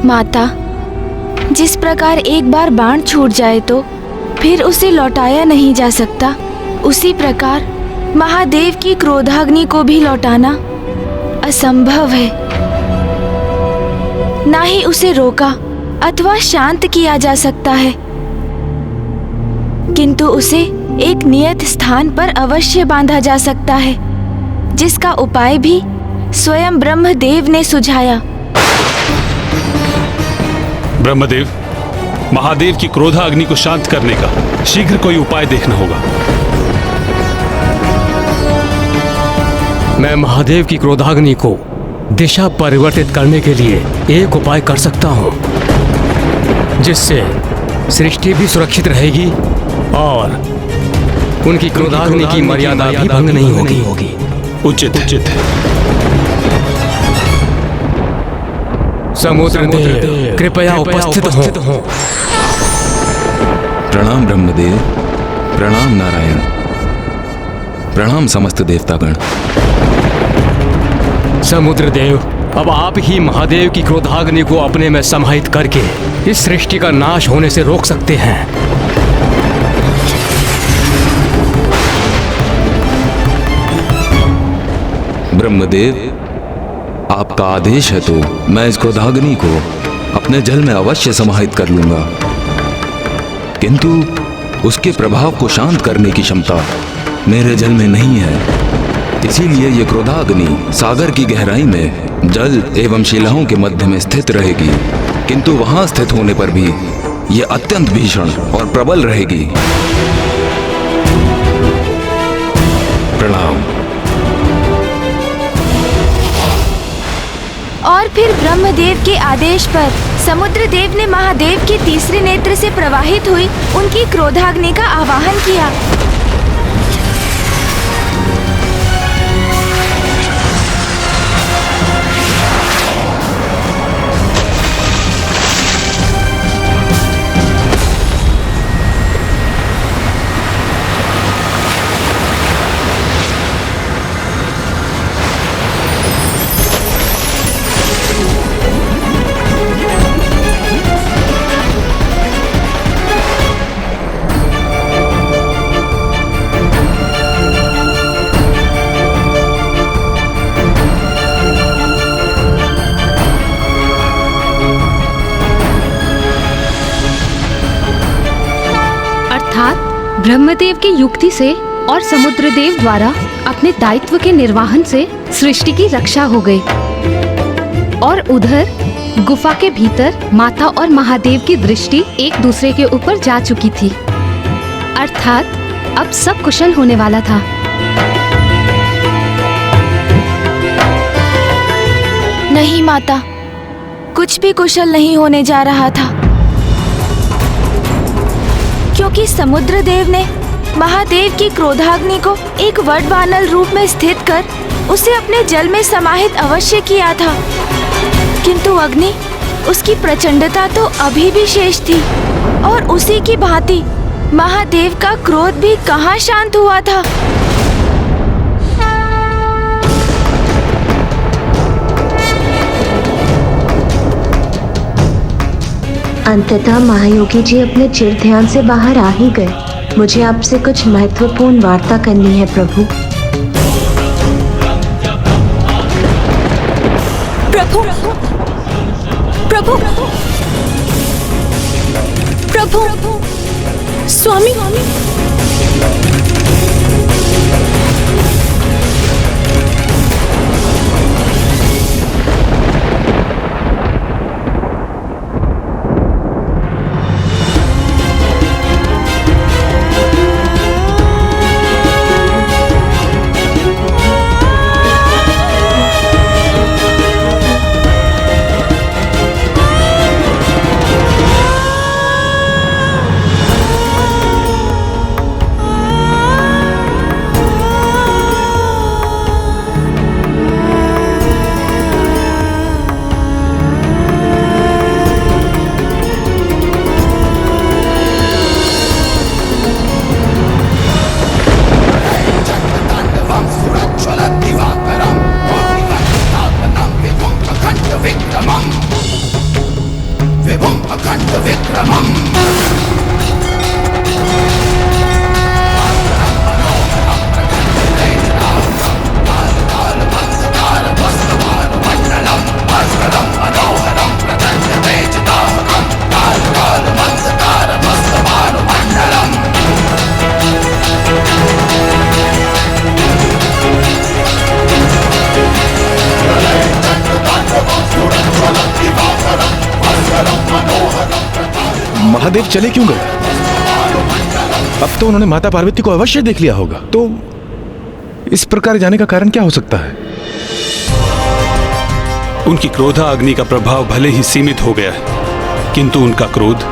माता, जिस प्रकार एक बार बाण छूट जाए तो फिर उसे लौटाया नहीं जा सकता, उसी प्रकार महादेव की क्रोधाग्नि को भी लौटाना असंभव है। ना ही उसे रोका अथवा शांत किया जा सकता है, किंतु उसे एक नियत स्थान पर अवश्य बांधा जा सकता है, जिसका उपाय भी स्वयं ब्रह्मदेव ने सुझाया। ब्रह्मदेव, महादेव की क्रोधाग्नि को शांत करने का शीघ्र कोई उपाय देखना होगा। मैं महादेव की क्रोधाग्नि को दिशा परिवर्तित करने के लिए एक उपाय कर सकता हूँ, जिससे सृष्टि भी सुरक्षित रहेगी और उनकी क्रोधाग्नि की मर्यादा भी भंग नहीं होगी। उचित है। समुद्र देव कृपया उपस्थित हो। प्रणाम ब्रह्मदेव, प्रणाम नारायण, प्रणाम समस्त देवतागण। समुद्र देव, अब आप ही महादेव की क्रोधाग्नि को अपने में समाहित करके इस सृष्टि का नाश होने से रोक सकते हैं। ब्रह्मदेव, आपका आदेश है तो मैं इस क्रोधाग्नि को अपने जल में अवश्य समाहित कर लूंगा, किंतु उसके प्रभाव को शांत करने की क्षमता मेरे जल में नहीं है। इसीलिए ये क्रोधाग्नि सागर की गहराई में जल एवं शिलाओं के मध्य में स्थित रहेगी, किंतु वहां स्थित होने पर भी ये अत्यंत भीषण और प्रबल रहेगी। प्रणाम। और फिर ब्रह्मदेव के आदेश पर समुद्र देव ने महादेव के तीसरे नेत्र से प्रवाहित हुई उनकी क्रोधाग्नि का आवाहन किया। ब्रह्मदेव की युक्ति से और समुद्रदेव द्वारा अपने दायित्व के निर्वहन से सृष्टि की रक्षा हो गई, और उधर गुफा के भीतर माता और महादेव की दृष्टि एक दूसरे के ऊपर जा चुकी थी, अर्थात अब सब कुशल होने वाला था। नहीं माता, कुछ भी कुशल नहीं होने जा रहा था, क्योंकि समुद्र देव ने महादेव की क्रोधाग्नि को एक वडवानल रूप में स्थित कर उसे अपने जल में समाहित अवश्य किया था, किंतु अग्नि उसकी प्रचंडता तो अभी भी शेष थी, और उसी की भांति महादेव का क्रोध भी कहाँ शांत हुआ था। अंततः महायोगी जी अपने चिर ध्यान से बाहर आ ही गए। मुझे आपसे कुछ महत्वपूर्ण वार्ता करनी है प्रभु। प्रभु, प्रभु, प्रभु, स्वामी, महादेव चले क्यों गए? अब तो उन्होंने माता पार्वती को अवश्य देख लिया होगा। तो इस प्रकार जाने का कारण क्या हो सकता है? उनकी क्रोधाग्नि का प्रभाव भले ही सीमित हो गया है, किंतु उनका क्रोध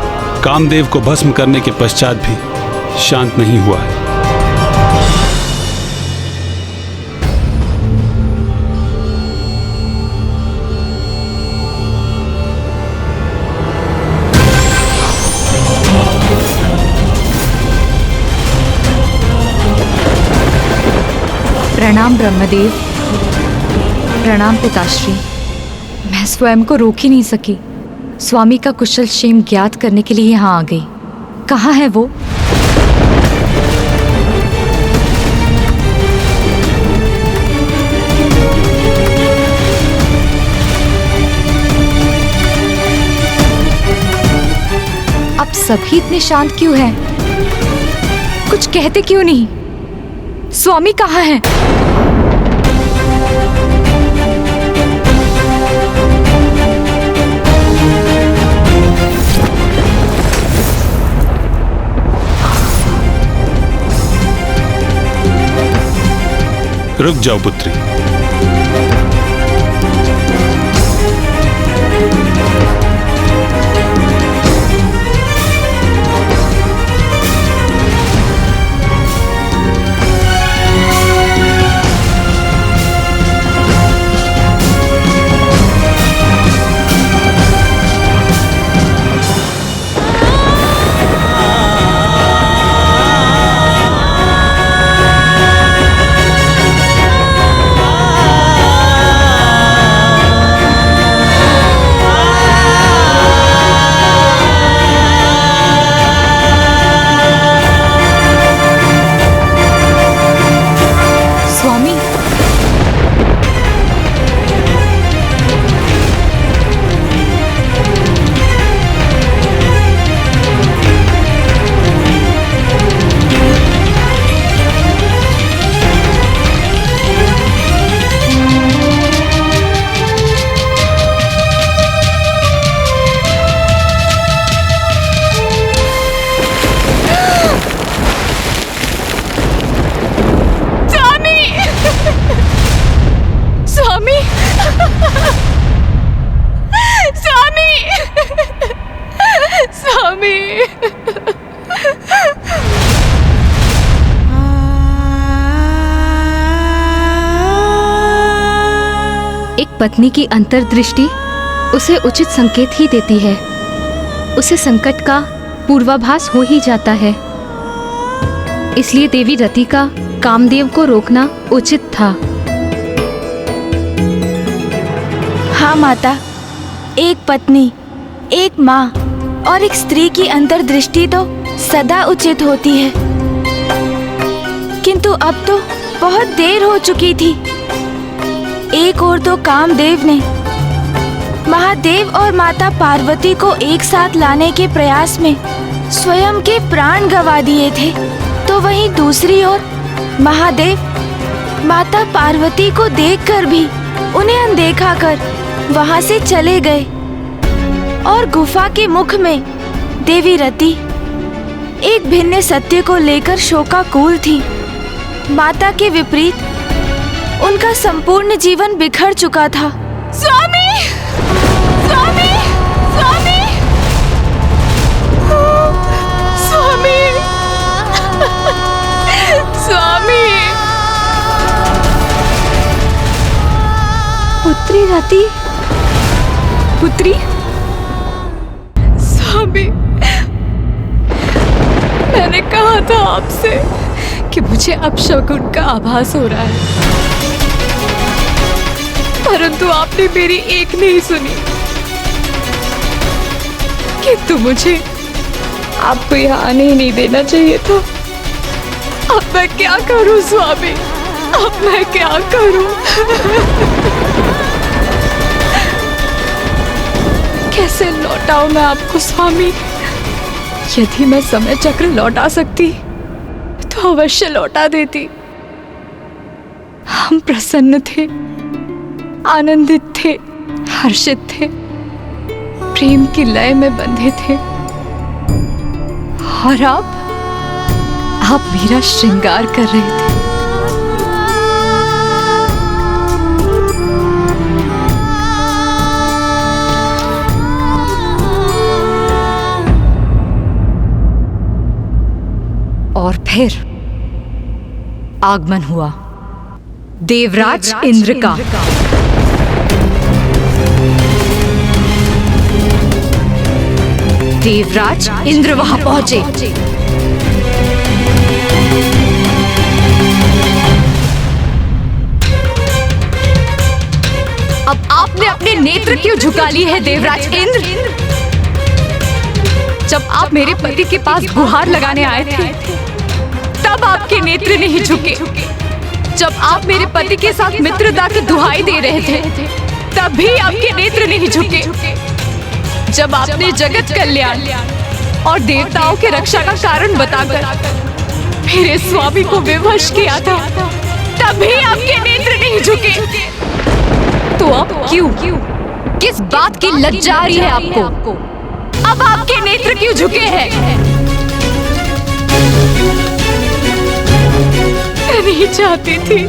कामदेव को भस्म करने के पश्चात भी शांत नहीं हुआ है। प्रणाम ब्रह्मदेव। प्रणाम पिताश्री। मैं स्वयं को रोक ही नहीं सकी, स्वामी का कुशल क्षेम ज्ञात करने के लिए यहाँ आ गई। कहाँ है वो? अब सभी इतने शांत क्यों हैं? कुछ कहते क्यों नहीं? स्वामी कहाँ है? रुक जाओ पुत्री। पत्नी की अंतर्दृष्टि उसे उचित संकेत ही देती है। उसे संकट का पूर्वाभास हो ही जाता है। इसलिए देवी रति का कामदेव को रोकना उचित था। हाँ माता, एक पत्नी, एक माँ और एक स्त्री की अंतर्दृष्टि तो सदा उचित होती है, किंतु अब तो बहुत देर हो चुकी थी। एक ओर तो कामदेव ने महादेव और माता पार्वती को एक साथ लाने के प्रयास में स्वयं के प्राण गंवा दिए थे, तो वहीं दूसरी ओर महादेव माता पार्वती को देखकर भी उन्हें अनदेखा कर वहां से चले गए। और गुफा के मुख में देवी रति एक भिन्न सत्य को लेकर शोकाकुल थी। माता के विपरीत उनका संपूर्ण जीवन बिखर चुका था। स्वामी! स्वामी! स्वामी! स्वामी! स्वामी! पुत्री रति, पुत्री। स्वामी, मैंने कहा था आपसे कि मुझे अपशकुन का आभास हो रहा है, परंतु आपने मेरी एक नहीं सुनी। किंतु मुझे आपको यहाँ आने ही नहीं देना चाहिए था। अब मैं क्या करूं स्वामी, अब मैं क्या करूं? कैसे लौटाऊं मैं आपको स्वामी? यदि मैं समय चक्र लौटा सकती तो अवश्य लौटा देती। हम प्रसन्न थे, आनंदित थे, हर्षित थे, प्रेम की लय में बंधे थे। और आप मेरा श्रृंगार कर रहे थे। और फिर आगमन हुआ देवराज इंद्र का। देवराज इंद्र वहां पहुंचे। अब आपने अपने नेत्र क्यों झुका लिए हैं देवराज इंद्र? जब आप मेरे पति के पास गुहार लगाने आए थे तब आपके नेत्र नहीं झुके। जब आप मेरे पति के साथ मित्रता की दुहाई दे रहे थे तब भी आपके नेत्र नहीं झुके। जब आपने जगत कल्याण और देवताओं के रक्षा का कारण बताकर मेरे स्वामी को विवश किया था तब भी आपके नेत्र नहीं झुके। तो अब क्यों, किस बात की लज्जा आ रही है आपको? अब आपके नेत्र क्यों झुके हैं? मैं नहीं चाहती थी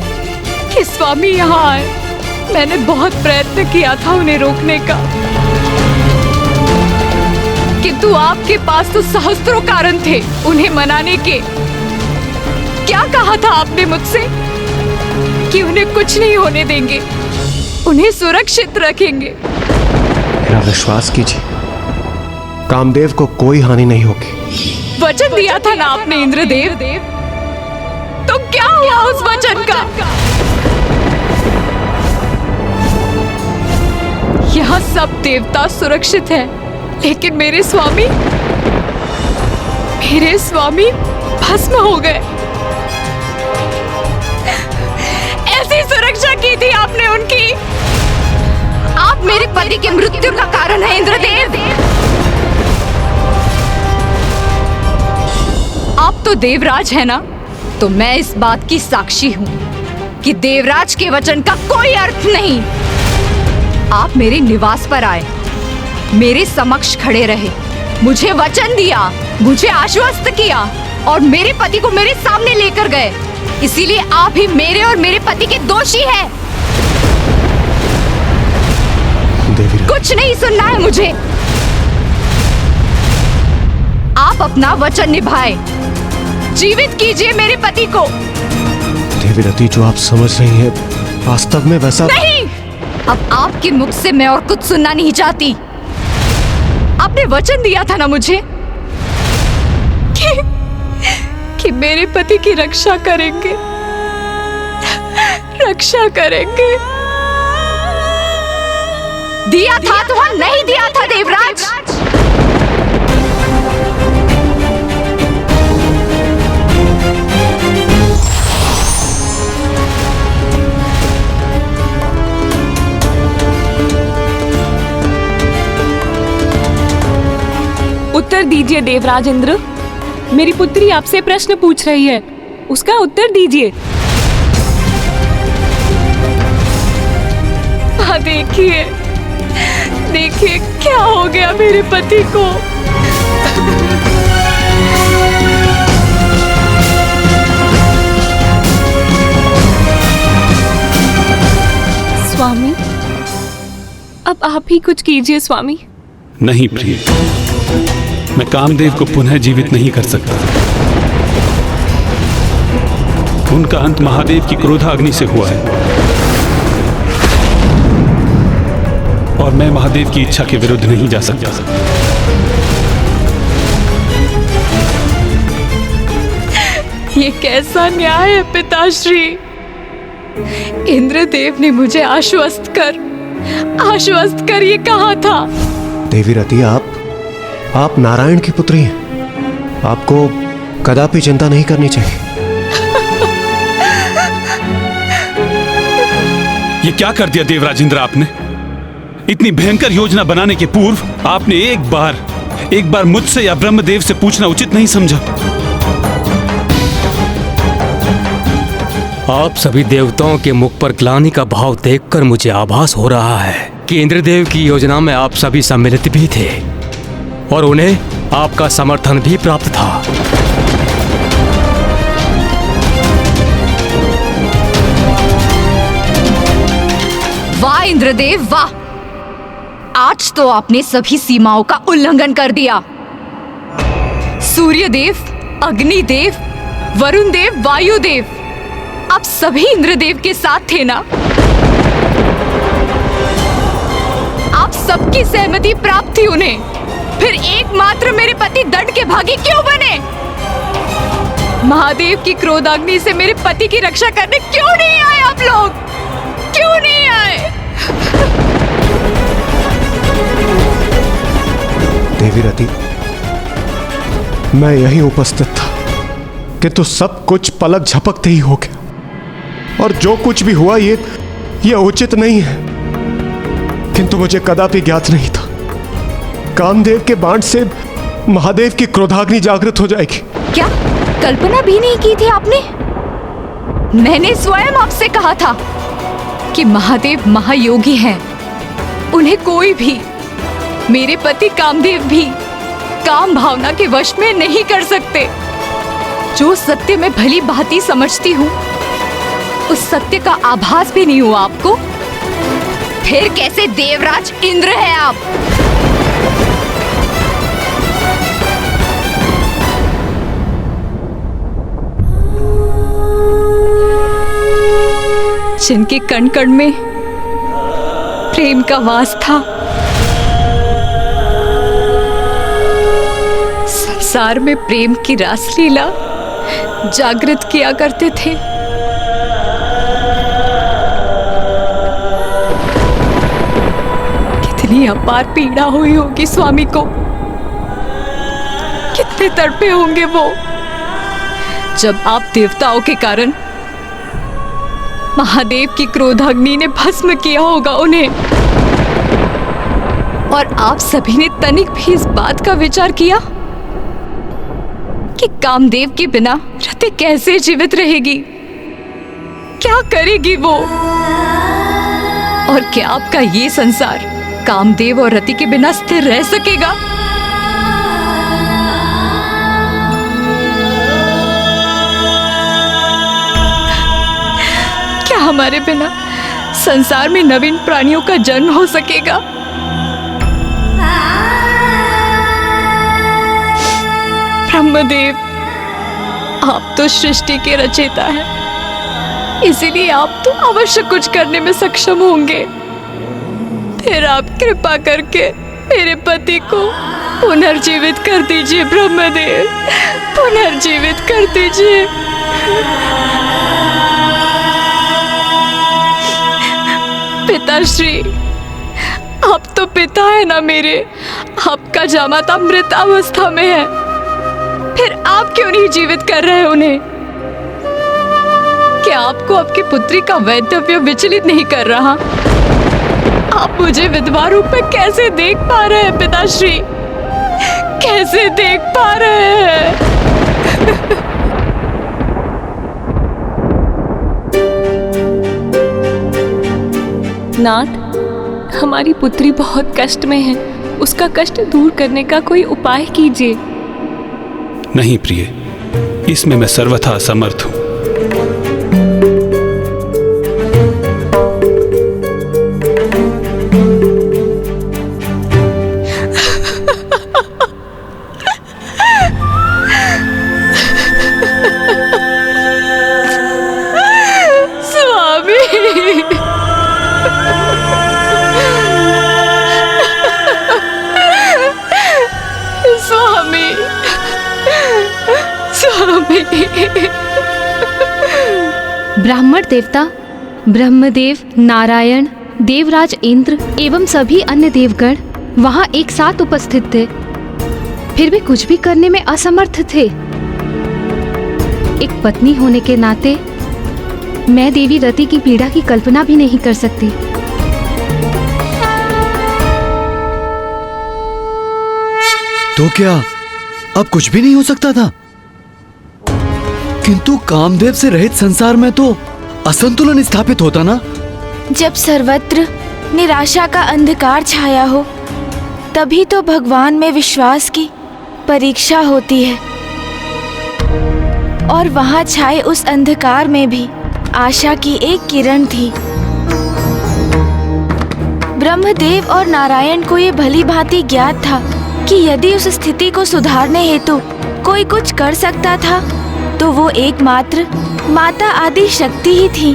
कि स्वामी यहाँ आए। मैंने बहुत प्रयत्न किया था उन्हें रोकने का, किंतु आपके पास तो सहस्त्रों कारण थे उन्हें मनाने के। क्या कहा था आपने मुझसे कि उन्हें कुछ नहीं होने देंगे, उन्हें सुरक्षित रखेंगे। मेरा विश्वास कीजिए, कामदेव को कोई हानि नहीं होगी। वचन दिया था ना आपने इंद्रदेव, तो क्या हुआ उस वचन का? यहाँ सब देवता सुरक्षित हैं, लेकिन मेरे स्वामी भस्म हो गए। ऐसी सुरक्षा की थी आपने उनकी। आप मेरे पति की मृत्यु का कारण है इंद्रदेव। आप तो देवराज है ना, तो मैं इस बात की साक्षी हूँ कि देवराज के वचन का कोई अर्थ नहीं। आप मेरे निवास पर आए, मेरे समक्ष खड़े रहे, मुझे वचन दिया, मुझे आश्वस्त किया और मेरे पति को मेरे सामने लेकर गए। इसीलिए आप ही मेरे और मेरे पति के दोषी हैं। कुछ नहीं सुनना है मुझे। आप अपना वचन निभाए, जीवित कीजिए मेरे पति को। देवीरती, जो आप समझ रही हैं वास्तव में वैसा नहीं। अब आपके मुख से मैं और कुछ सुनना नहीं चाहती। आपने वचन दिया था ना मुझे कि मेरे पति की रक्षा करेंगे, रक्षा करेंगे। दिया था तो नहीं दिया था देवराज? उत्तर दीजिए देवराज इंद्र, मेरी पुत्री आपसे प्रश्न पूछ रही है, उसका उत्तर दीजिए। हाँ, देखिए देखिए क्या हो गया मेरे पति को। स्वामी, अब आप ही कुछ कीजिए स्वामी। नहीं प्रिय, मैं कामदेव को पुनः जीवित नहीं कर सकता। उनका अंत महादेव की क्रोधाग्नि से हुआ है और मैं महादेव की इच्छा के विरुद्ध नहीं जा सकता। ये कैसा न्याय है पिताश्री? इंद्रदेव ने मुझे आश्वस्त कर ये कहा था। देवीरती, आप नारायण की पुत्री हैं। आपको कदापि चिंता नहीं करनी चाहिए। ये क्या कर दिया देवराज इंद्र आपने? इतनी भयंकर योजना बनाने के पूर्व आपने एक बार मुझसे या ब्रह्मदेव से पूछना उचित नहीं समझा। आप सभी देवताओं के मुख पर ग्लानि का भाव देखकर मुझे आभास हो रहा है कि इंद्रदेव की योजना में आप सभी सम्मिलित भी थे और उन्हें आपका समर्थन भी प्राप्त था। वाह इंद्रदेव वाह! आज तो आपने सभी सीमाओं का उल्लंघन कर दिया। सूर्यदेव, अग्निदेव, वरुण देव, वायुदेव, आप सभी इंद्रदेव के साथ थे ना? आप सबकी सहमति प्राप्त थी उन्हें, फिर एकमात्र मेरे पति दंड के भागी क्यों बने? महादेव की क्रोधाग्नि से मेरे पति की रक्षा करने क्यों नहीं आए आप लोग? क्यों नहीं आए? देवी रति, मैं यहीं उपस्थित था किंतु सब कुछ पलक झपकते ही हो गया और जो कुछ भी हुआ ये उचित नहीं है। किंतु मुझे कदापि ज्ञात नहीं था कामदेव के बाण से महादेव की क्रोधाग्नि जागृत हो जाएगी। क्या कल्पना भी नहीं की थी आपने? मैंने स्वयं आपसे कहा था कि महादेव महायोगी हैं। उन्हें कोई भी, मेरे पति कामदेव भी, काम भावना के वश में नहीं कर सकते। जो सत्य मैं भली भांति समझती हूँ, उस सत्य का आभास भी नहीं हुआ आपको। फिर कैसे देवराज इंद्र है आप? जिनके कण कण में प्रेम का वास था, संसार में प्रेम की रासलीला जागृत किया करते थे। कितनी अपार पीड़ा हुई होगी स्वामी को, कितने तड़पे होंगे वो, जब आप देवताओं के कारण महादेव की क्रोधाग्नि ने भस्म किया होगा उन्हें। और आप सभी ने तनिक भी इस बात का विचार किया कि कामदेव के बिना रति कैसे जीवित रहेगी, क्या करेगी वो? और क्या आपका ये संसार कामदेव और रति के बिना स्थिर रह सकेगा? क्या हमारे बिना संसार में नवीन प्राणियों का जन्म हो सकेगा? ब्रह्मदेव, आप तो सृष्टि के रचयिता हैं, इसीलिए आप तो अवश्य कुछ करने में सक्षम होंगे। फिर आप कृपा करके मेरे पति को पुनर्जीवित कर दीजिए ब्रह्मदेव, पुनर्जीवित कर दीजिए। पिताश्री, आप तो पिता है ना मेरे, आपका जामाता मृत अवस्था में है, फिर आप क्यों नहीं जीवित कर रहे उन्हें? क्या आपको आपकी पुत्री का वैधव्य विचलित नहीं कर रहा? आप मुझे विधवा रूप में कैसे देख पा रहे हैं पिताश्री? कैसे देख पा रहे हैं? नाथ, हमारी पुत्री बहुत कष्ट में है, उसका कष्ट दूर करने का कोई उपाय कीजिए। नहीं प्रिय, इसमें मैं सर्वथा असमर्थ हूं। ब्राह्मण देवता ब्रह्मदेव, नारायण, देवराज इंद्र एवं सभी अन्य देवगण वहां एक साथ उपस्थित थे फिर भी कुछ भी करने में असमर्थ थे। एक पत्नी होने के नाते मैं देवी रति की पीड़ा की कल्पना भी नहीं कर सकती। तो क्या अब कुछ भी नहीं हो सकता था? किंतु कामदेव से रहित संसार में तो असंतुलन स्थापित होता ना। जब सर्वत्र निराशा का अंधकार छाया हो, तभी तो भगवान में विश्वास की परीक्षा होती है। और वहां छाए उस अंधकार में भी आशा की एक किरण थी। ब्रह्मदेव और नारायण को ये भली भांति ज्ञात था कि यदि उस स्थिति को सुधारने हेतु कोई कुछ कर सकता था तो वो एकमात्र माता आदि शक्ति ही थी।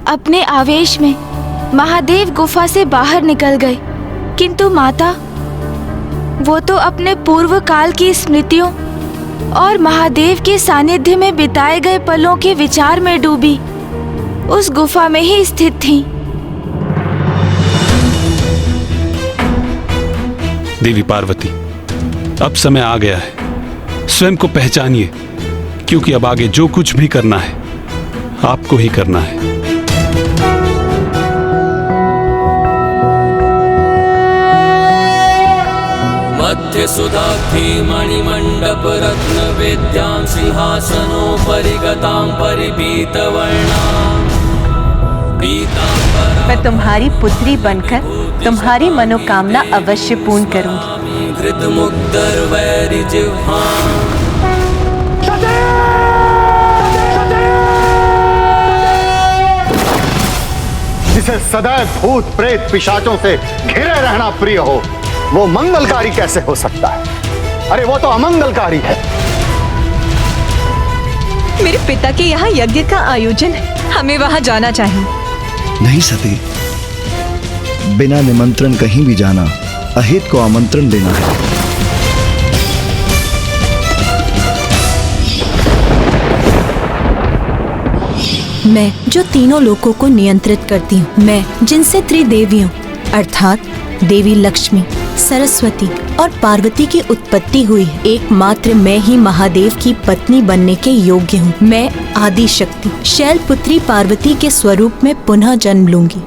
अपने आवेश में महादेव गुफा से बाहर निकल गए, किंतु माता वो तो अपने पूर्व काल की स्मृतियों और महादेव के सानिध्य में बिताए गए पलों के विचार में डूबी उस गुफा में ही स्थित थीं। देवी पार्वती, अब समय आ गया है, स्वयं को पहचानिए, क्योंकि अब आगे जो कुछ भी करना है आपको ही करना है। मध्य सुधाक्षी मणिमंडप रत्न वेद्यां सिंहासनोपरि गतां परिपीतवर्णां पीतांबरां। मैं तुम्हारी पुत्री बनकर तुम्हारी मनोकामना अवश्य पूर्ण करूंगी। जिसे सदैव भूत प्रेत पिशाचों से घिरे रहना प्रिय हो, वो मंगलकारी कैसे हो सकता है? अरे वो तो अमंगलकारी है। मेरे पिता के यहाँ यज्ञ का आयोजन है, हमें वहाँ जाना चाहिए। नहीं सती, बिना निमंत्रण कहीं भी जाना अहित को आमंत्रण देना है। मैं जो तीनों लोकों को नियंत्रित करती हूँ, मैं जिनसे त्रिदेवियों अर्थात देवी लक्ष्मी, सरस्वती और पार्वती की उत्पत्ति हुई है, एकमात्र मैं ही महादेव की पत्नी बनने के योग्य हूँ। मैं आदि शक्ति शैलपुत्री पार्वती के स्वरूप में पुनः जन्म लूंगी।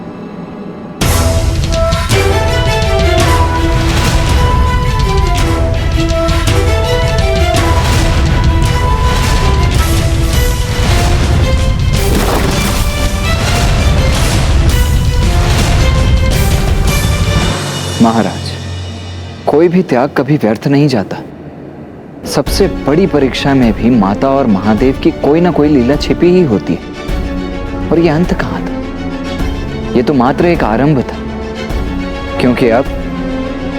महाराज, कोई भी त्याग कभी व्यर्थ नहीं जाता। सबसे बड़ी परीक्षा में भी माता और महादेव की कोई ना कोई लीला छिपी ही होती है। और ये अंत कहाँ था? ये तो मात्र एक आरंभ था, क्योंकि अब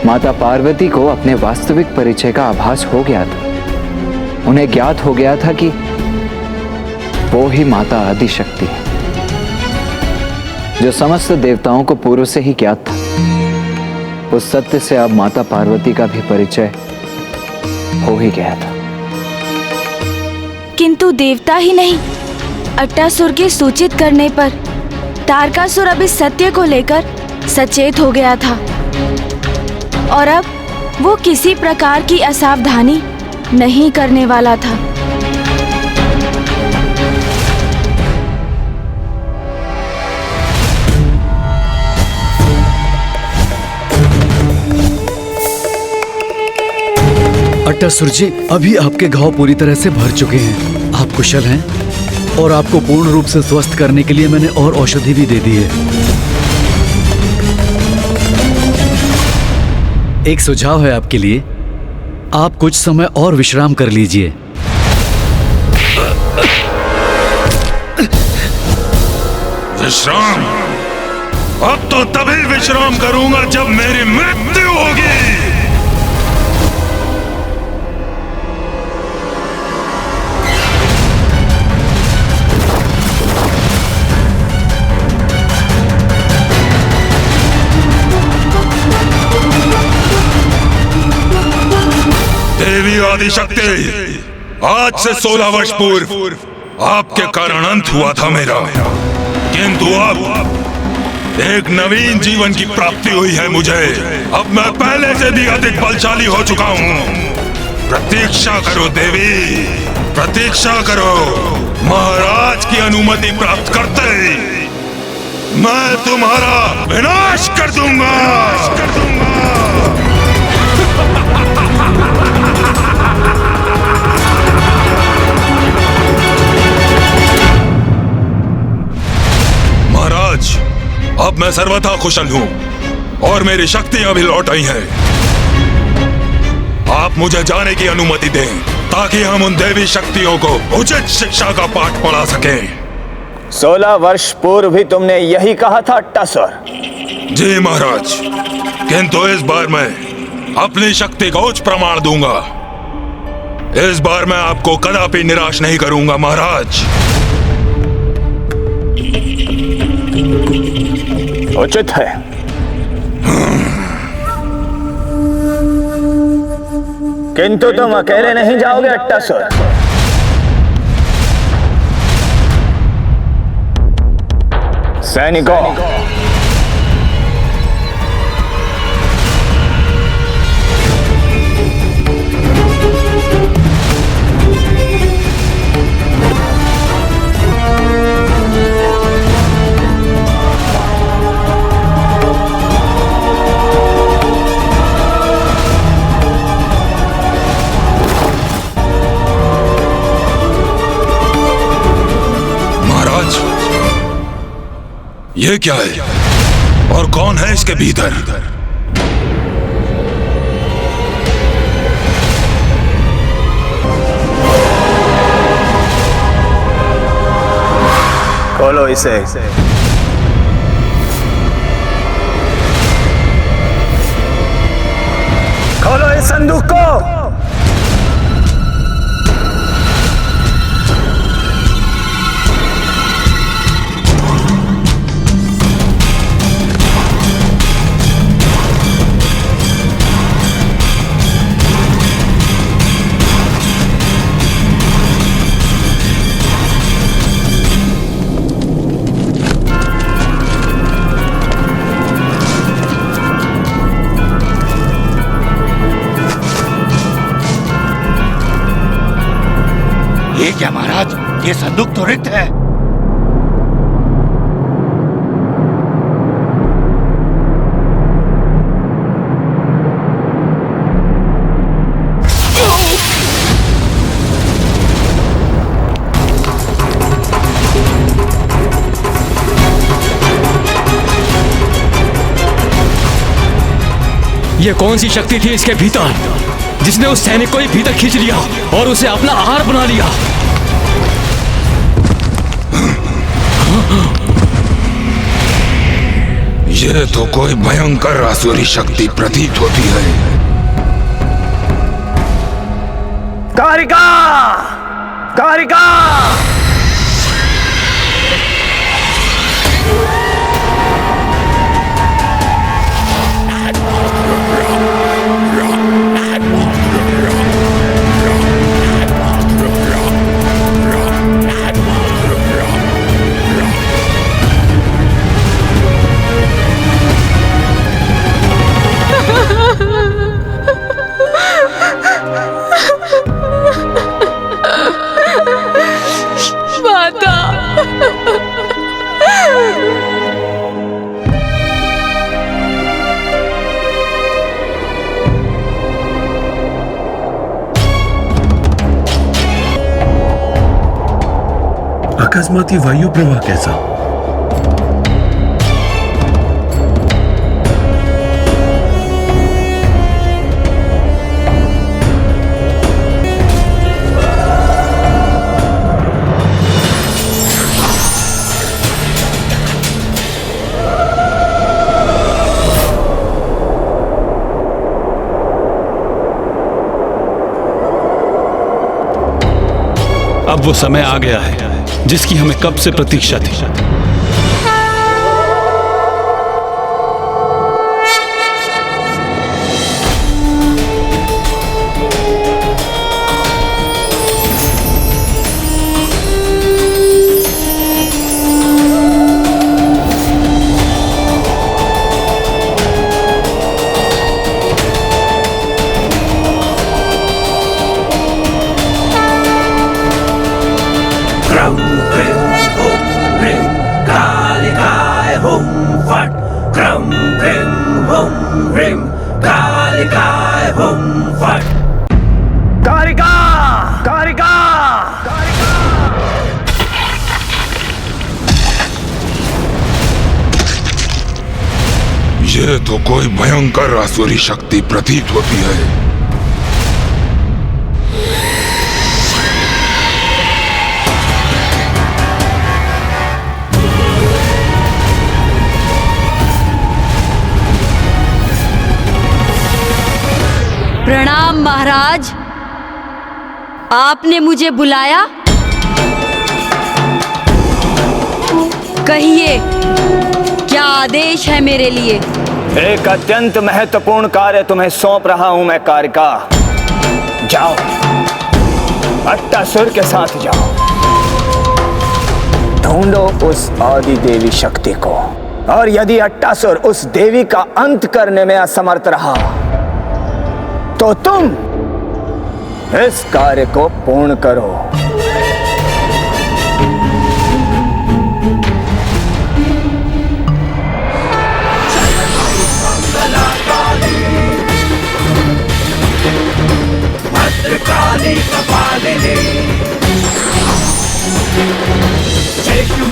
माता पार्वती को अपने वास्तविक परिचय का आभास हो गया था। उन्हें ज्ञात हो गया था कि वो ही माता आदि शक्ति है, जो समस्त देवताओं को पूर्व से ही ज्ञात था। उस सत्य से अब माता पार्वती का भी परिचय हो ही गया था। किंतु देवता ही नहीं, अट्टासुर के सूचित करने पर तारकासुर अब इस सत्य को लेकर सचेत हो गया था और अब वो किसी प्रकार की असावधानी नहीं करने वाला था। अट्टासुर जी, अभी आपके घाव पूरी तरह से भर चुके हैं। आप कुशल हैं और आपको पूर्ण रूप से स्वस्थ करने के लिए मैंने और औषधि भी दे दी है। एक सुझाव है आपके लिए, आप कुछ समय और विश्राम कर लीजिए। विश्राम? अब तो तभी विश्राम करूंगा जब मेरी मृत्यु होगी। देवी आदिशक्ति, आज से 16 वर्ष पूर्व आपके कारण अंत हुआ था मेरा, किंतु अब एक नवीन जीवन की प्राप्ति हुई है मुझे। अब मैं पहले से भी अधिक बलशाली हो चुका हूँ। प्रतीक्षा करो देवी, प्रतीक्षा करो। महाराज की अनुमति प्राप्त करते ही मैं तुम्हारा विनाश कर दूंगा। महाराज, अब मैं सर्वथा कुशल हूँ और मेरी शक्तियां भी लौट आई हैं। आप मुझे जाने की अनुमति दें ताकि हम उन देवी शक्तियों को उचित शिक्षा का पाठ पढ़ा सकें। 16 वर्ष पूर्व भी तुमने यही कहा था अट्टासुर। जी महाराज, किंतु इस बार मैं अपनी शक्ति का उच्च प्रमाण दूंगा। इस बार मैं आपको कदापि निराश नहीं करूंगा महाराज। उचित है। किंतु तुम अकेले नहीं जाओगे अट्टासुर। सैनिकों, ये क्या है और कौन है इसके भीतर? खोलो इसे। खोलो इस संदूक को। ये क्या महाराज, ये संदूक तो रिक्त है। ये कौन सी शक्ति थी इसके भीतर जिसने उस सैनिक को ही भीतर खींच लिया और उसे अपना आहार बना लिया? ये तो कोई भयंकर आसुरी शक्ति प्रतीत होती है। कारिका! कारिका! अकस्माती वायु प्रवाह कैसा? अब वो समय आ गया है जिसकी हमें कब से प्रतीक्षा थी। कारिका कारिका ये तो कोई भयंकर आसुरी शक्ति प्रतीत होती है। प्रणाम महाराज, आपने मुझे बुलाया? कहिए, क्या आदेश है मेरे लिए? एक अत्यंत महत्वपूर्ण कार्य तुम्हें सौंप रहा हूं मैं कारिका। जाओ, अट्टासुर के साथ जाओ, ढूंढो उस आदि देवी शक्ति को, और यदि अट्टासुर उस देवी का अंत करने में असमर्थ रहा तो तुम इस कार्य को पूर्ण करो। भद्रकाली कपालिनी,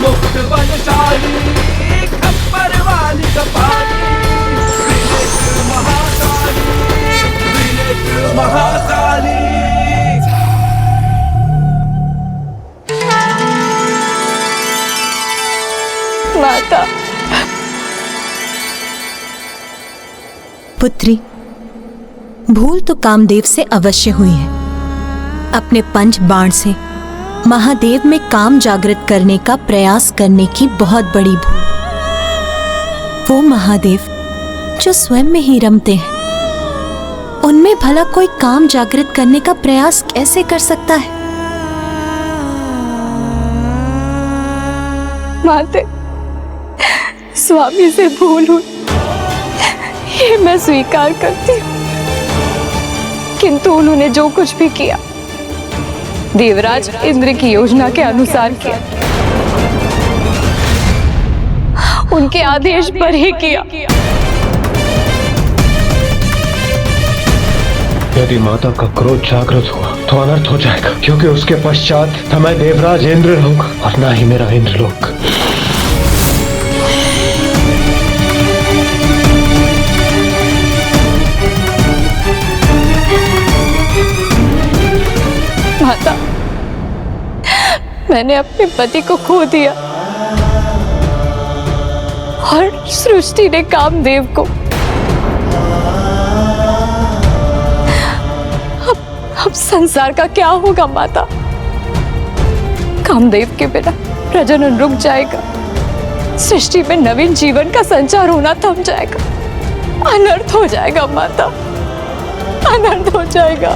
मुक्त बलशाली, खप्पर वाली कपाली, महाकाली। माता। पुत्री, भूल तो कामदेव से अवश्य हुई है। अपने पंच बाण से महादेव में काम जागृत करने का प्रयास करने की बहुत बड़ी भूल। वो महादेव जो स्वयं में ही रमते हैं, उनमें भला कोई काम जागृत करने का प्रयास कैसे कर सकता है? माते, स्वामी से भूल हुई, ये मैं स्वीकार करती हूँ, किंतु उन्होंने जो कुछ भी किया देवराज इंद्र की योजना के अनुसार किया, उनके आदेश पर ही किया। यदि माता का क्रोध जागृत हुआ तो अनर्थ हो जाएगा, क्योंकि उसके पश्चात न मैं देवराज इंद्र रहूंगा और न ही मेरा इंद्रलोक। माता, मैंने अपने पति को खो दिया और सृष्टि ने कामदेव को। अब संसार का क्या होगा माता? कामदेव के बिना प्रजनन रुक जाएगा, सृष्टि में नवीन जीवन का संचार होना थम जाएगा, अनर्थ हो जाएगा माता, अनर्थ हो जाएगा।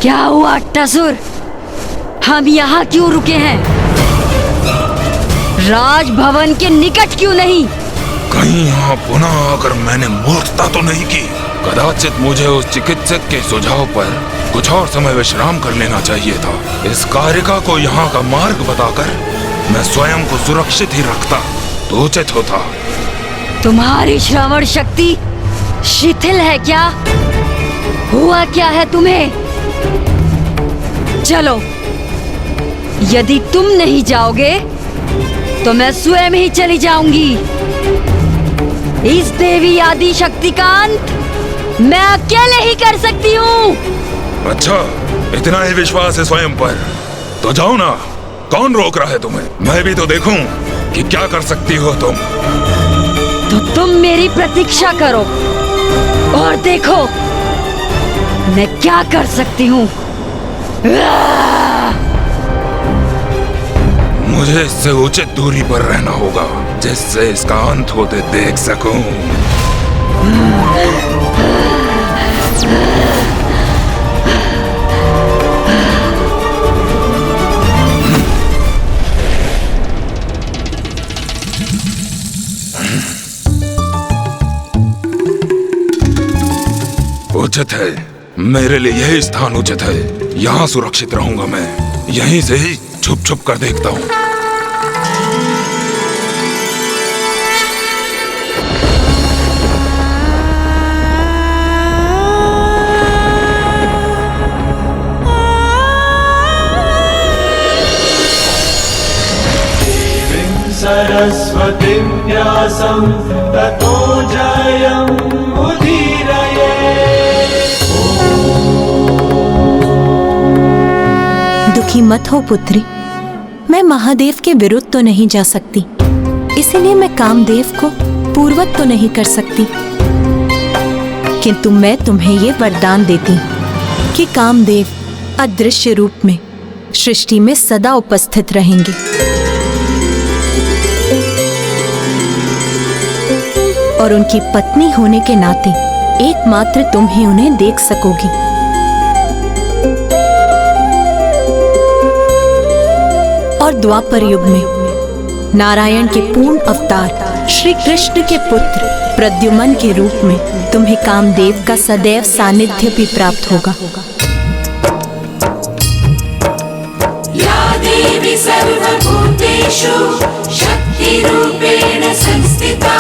क्या हुआ अट्टासुर? हम यहाँ क्यों रुके हैं? राजभवन के निकट क्यों नहीं? कहीं यहाँ पुनः आकर मैंने मूर्खता तो नहीं की? कदाचित मुझे उस चिकित्सक के सुझाव पर कुछ और समय विश्राम कर लेना चाहिए था। इस कारिका को यहाँ का मार्ग बताकर मैं स्वयं को सुरक्षित ही रखता तो उचित होता। तुम्हारी श्रवण शक्ति शिथिल है क्या? हुआ क्या है तुम्हें? चलो, यदि तुम नहीं जाओगे तो मैं स्वयं ही चली जाऊंगी। इस देवी आदि शक्ति का अंत मैं अकेले ही कर सकती हूँ। अच्छा, इतना ही विश्वास है स्वयं पर, तो जाओ ना। कौन रोक रहा है तुम्हें? मैं भी तो देखूं कि क्या कर सकती हो तुम। तो तुम मेरी प्रतीक्षा करो और देखो मैं क्या कर सकती हूँ। मुझे इससे उचित दूरी पर रहना होगा, जिससे इसका अंत होते देख सकूं। उचित है, मेरे लिए यही स्थान उचित है। यहाँ सुरक्षित रहूंगा मैं। यहीं से ही छुप छुप कर देखता हूँ। सरस्वतीं व्यासं ततो जयमुदीरये। दुखी मत हो पुत्री, मैं महादेव के विरुद्ध तो नहीं जा सकती, इसीलिए मैं कामदेव को पूर्वत तो नहीं कर सकती, किंतु मैं तुम्हें ये वरदान देती हूँ कि कामदेव अदृश्य रूप में सृष्टि में सदा उपस्थित रहेंगे और उनकी पत्नी होने के नाते एकमात्र तुम ही उन्हें देख सकोगी। और द्वापर युग में नारायण के पूर्ण अवतार श्री कृष्ण के पुत्र प्रद्युमन के रूप में तुम्हें कामदेव का सदैव सानिध्य भी प्राप्त होगा। या देवी सर्वभूतेषु शक्तिरूपेण संस्थिता,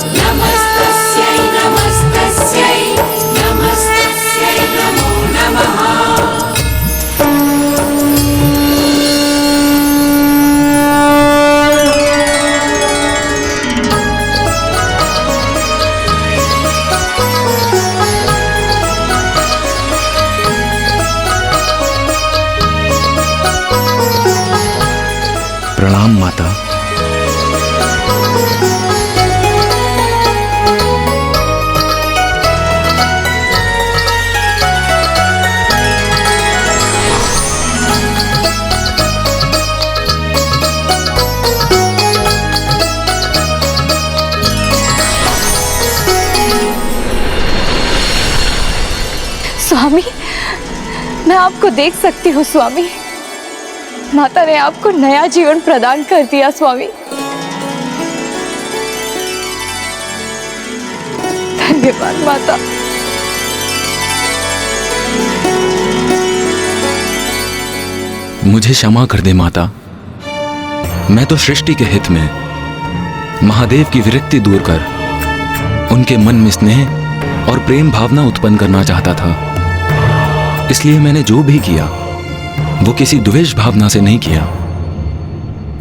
नमस्तस्यै नमस्तस्यै नमस्तस्यै नमो नमः। प्रणाम माता। स्वामी, मैं आपको देख सकती हूँ स्वामी। माता ने आपको नया जीवन प्रदान कर दिया स्वामी। धन्यवाद माता। मुझे क्षमा कर दे माता। मैं तो सृष्टि के हित में महादेव की विरक्ति दूर कर उनके मन में स्नेह और प्रेम भावना उत्पन्न करना चाहता था। इसलिए मैंने जो भी किया वो किसी द्वेष भावना से नहीं किया,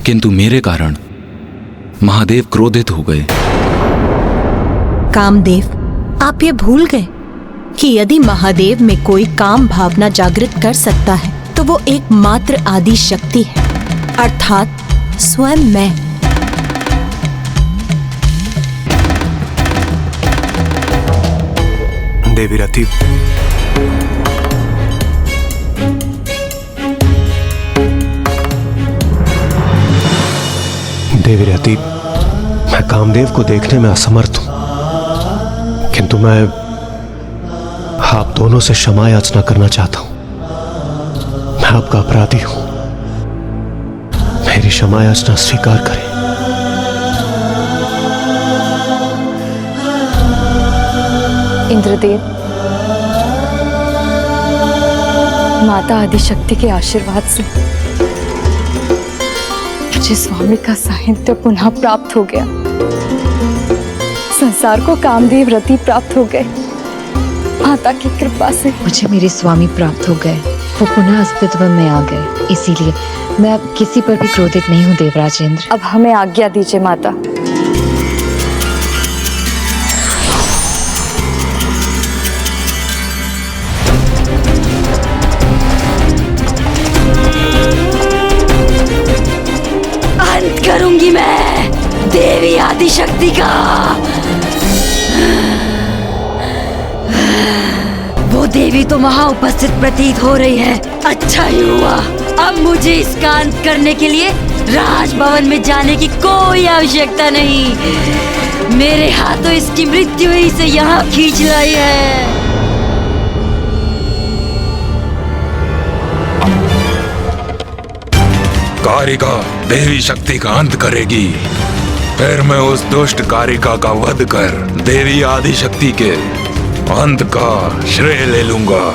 किंतु मेरे कारण महादेव क्रोधित हो गए। कामदेव, आप ये भूल गए कि यदि महादेव में कोई काम भावना जागृत कर सकता है तो वो एकमात्र आदि शक्ति है, अर्थात स्वयं मैं। देवी रति, देवी रति, मैं कामदेव को देखने में असमर्थ हूं, किंतु मैं आप दोनों से क्षमा याचना करना चाहता हूं। मैं आपका अपराधी हूं, मेरी क्षमा याचना स्वीकार करें। इंद्रदेव, माता आदिशक्ति के आशीर्वाद से मुझे स्वामी का साहित्य पुनः प्राप्त हो गया। संसार को कामदेव रति प्राप्त हो गए। माता की कृपा से मुझे मेरे स्वामी प्राप्त हो गए, वो पुनः अस्तित्व में आ गए। इसीलिए मैं अब किसी पर भी क्रोधित नहीं हूँ देवराजेंद्र। अब हमें आज्ञा दीजिए माता। अंत करूंगी मैं देवी आदिशक्ति का। वो देवी तो वहां उपस्थित प्रतीत हो रही है। अच्छा ही हुआ अब मुझे इसका अंत करने के लिए राजभवन में जाने की कोई आवश्यकता नहीं। मेरे हाथों इसकी मृत्यु ही से यहाँ खींच लाई है। कारिका देवी शक्ति का अंत करेगी, फिर मैं उस दुष्ट कारिका का वध कर देवी आदि शक्ति के अंत का श्रेय ले लूंगा।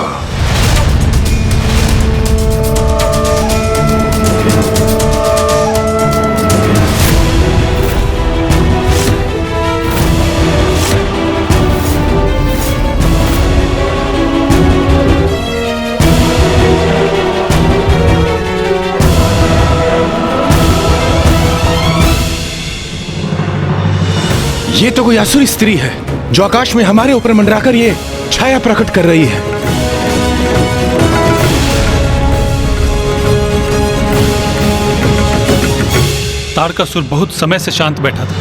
ये तो कोई असुरी स्त्री है जो आकाश में हमारे ऊपर मंडराकर ये छाया प्रकट कर रही है। तारकासुर बहुत समय से शांत बैठा था।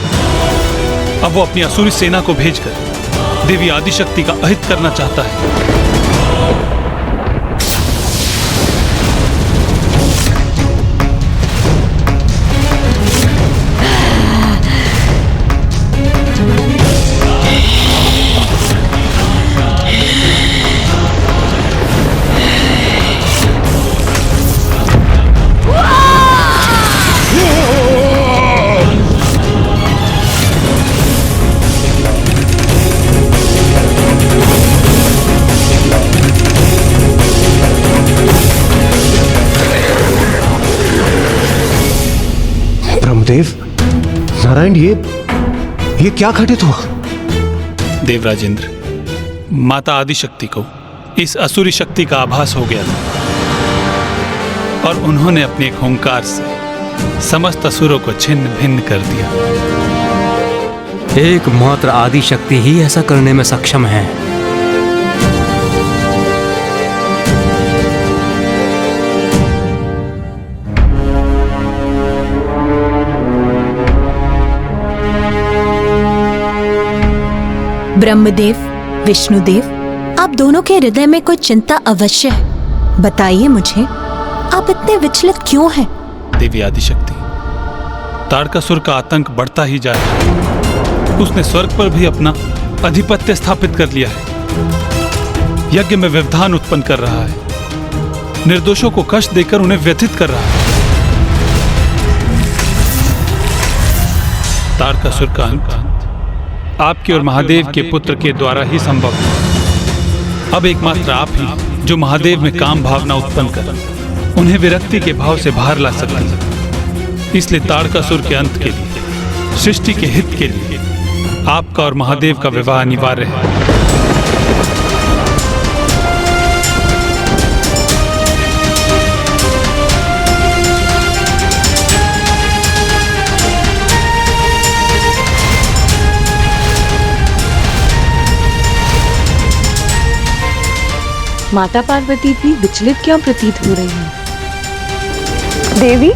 अब वो अपनी असुरी सेना को भेजकर देवी आदिशक्ति का अहित करना चाहता है। ब्रह्मदेव, नारायण, ये क्या घटित हुआ? देवराजेंद्र, माता आदिशक्ति को इस असुरी शक्ति का आभास हो गया था और उन्होंने अपने एक हुंकार से समस्त असुरों को छिन्न भिन्न कर दिया। एकमात्र आदि शक्ति ही ऐसा करने में सक्षम है। ब्रह्मदेव, विष्णुदेव, आप दोनों के हृदय में कोई चिंता अवश्य है। बताइए मुझे, आप इतने विचलित क्यों हैं? देवी आदिशक्ति, तारकासुर का आतंक बढ़ता ही जा रहा है। उसने स्वर्ग पर भी अपना अधिपत्य स्थापित कर लिया है। यज्ञ में व्यवधान उत्पन्न कर रहा है। निर्दोषों को कष्ट देकर उन्हें व्यथित कर रहा है। तारकासुर का अंत आपके और महादेव के पुत्र के द्वारा ही संभव है। अब एकमात्र आप ही जो महादेव में काम भावना उत्पन्न कर उन्हें विरक्ति के भाव से बाहर ला सकते हैं। इसलिए तारकासुर के अंत के लिए, सृष्टि के हित के लिए आपका और महादेव का विवाह अनिवार्य है। माता पार्वती भी विचलित क्यों प्रतीत हो रही है? देवी,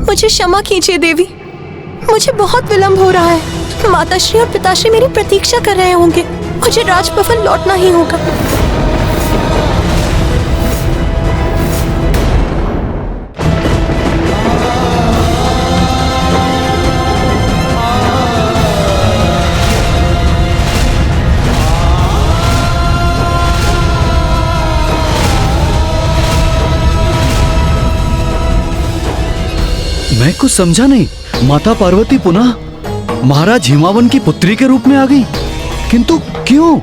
मुझे क्षमा कीजिए देवी, मुझे बहुत विलंब हो रहा है। माताश्री और पिताश्री मेरी प्रतीक्षा कर रहे होंगे। मुझे राजभवन लौटना ही होगा। मैं कुछ समझा नहीं। माता पार्वती पुनः महाराज हिमावन की पुत्री के रूप में आ गई, किंतु क्यों?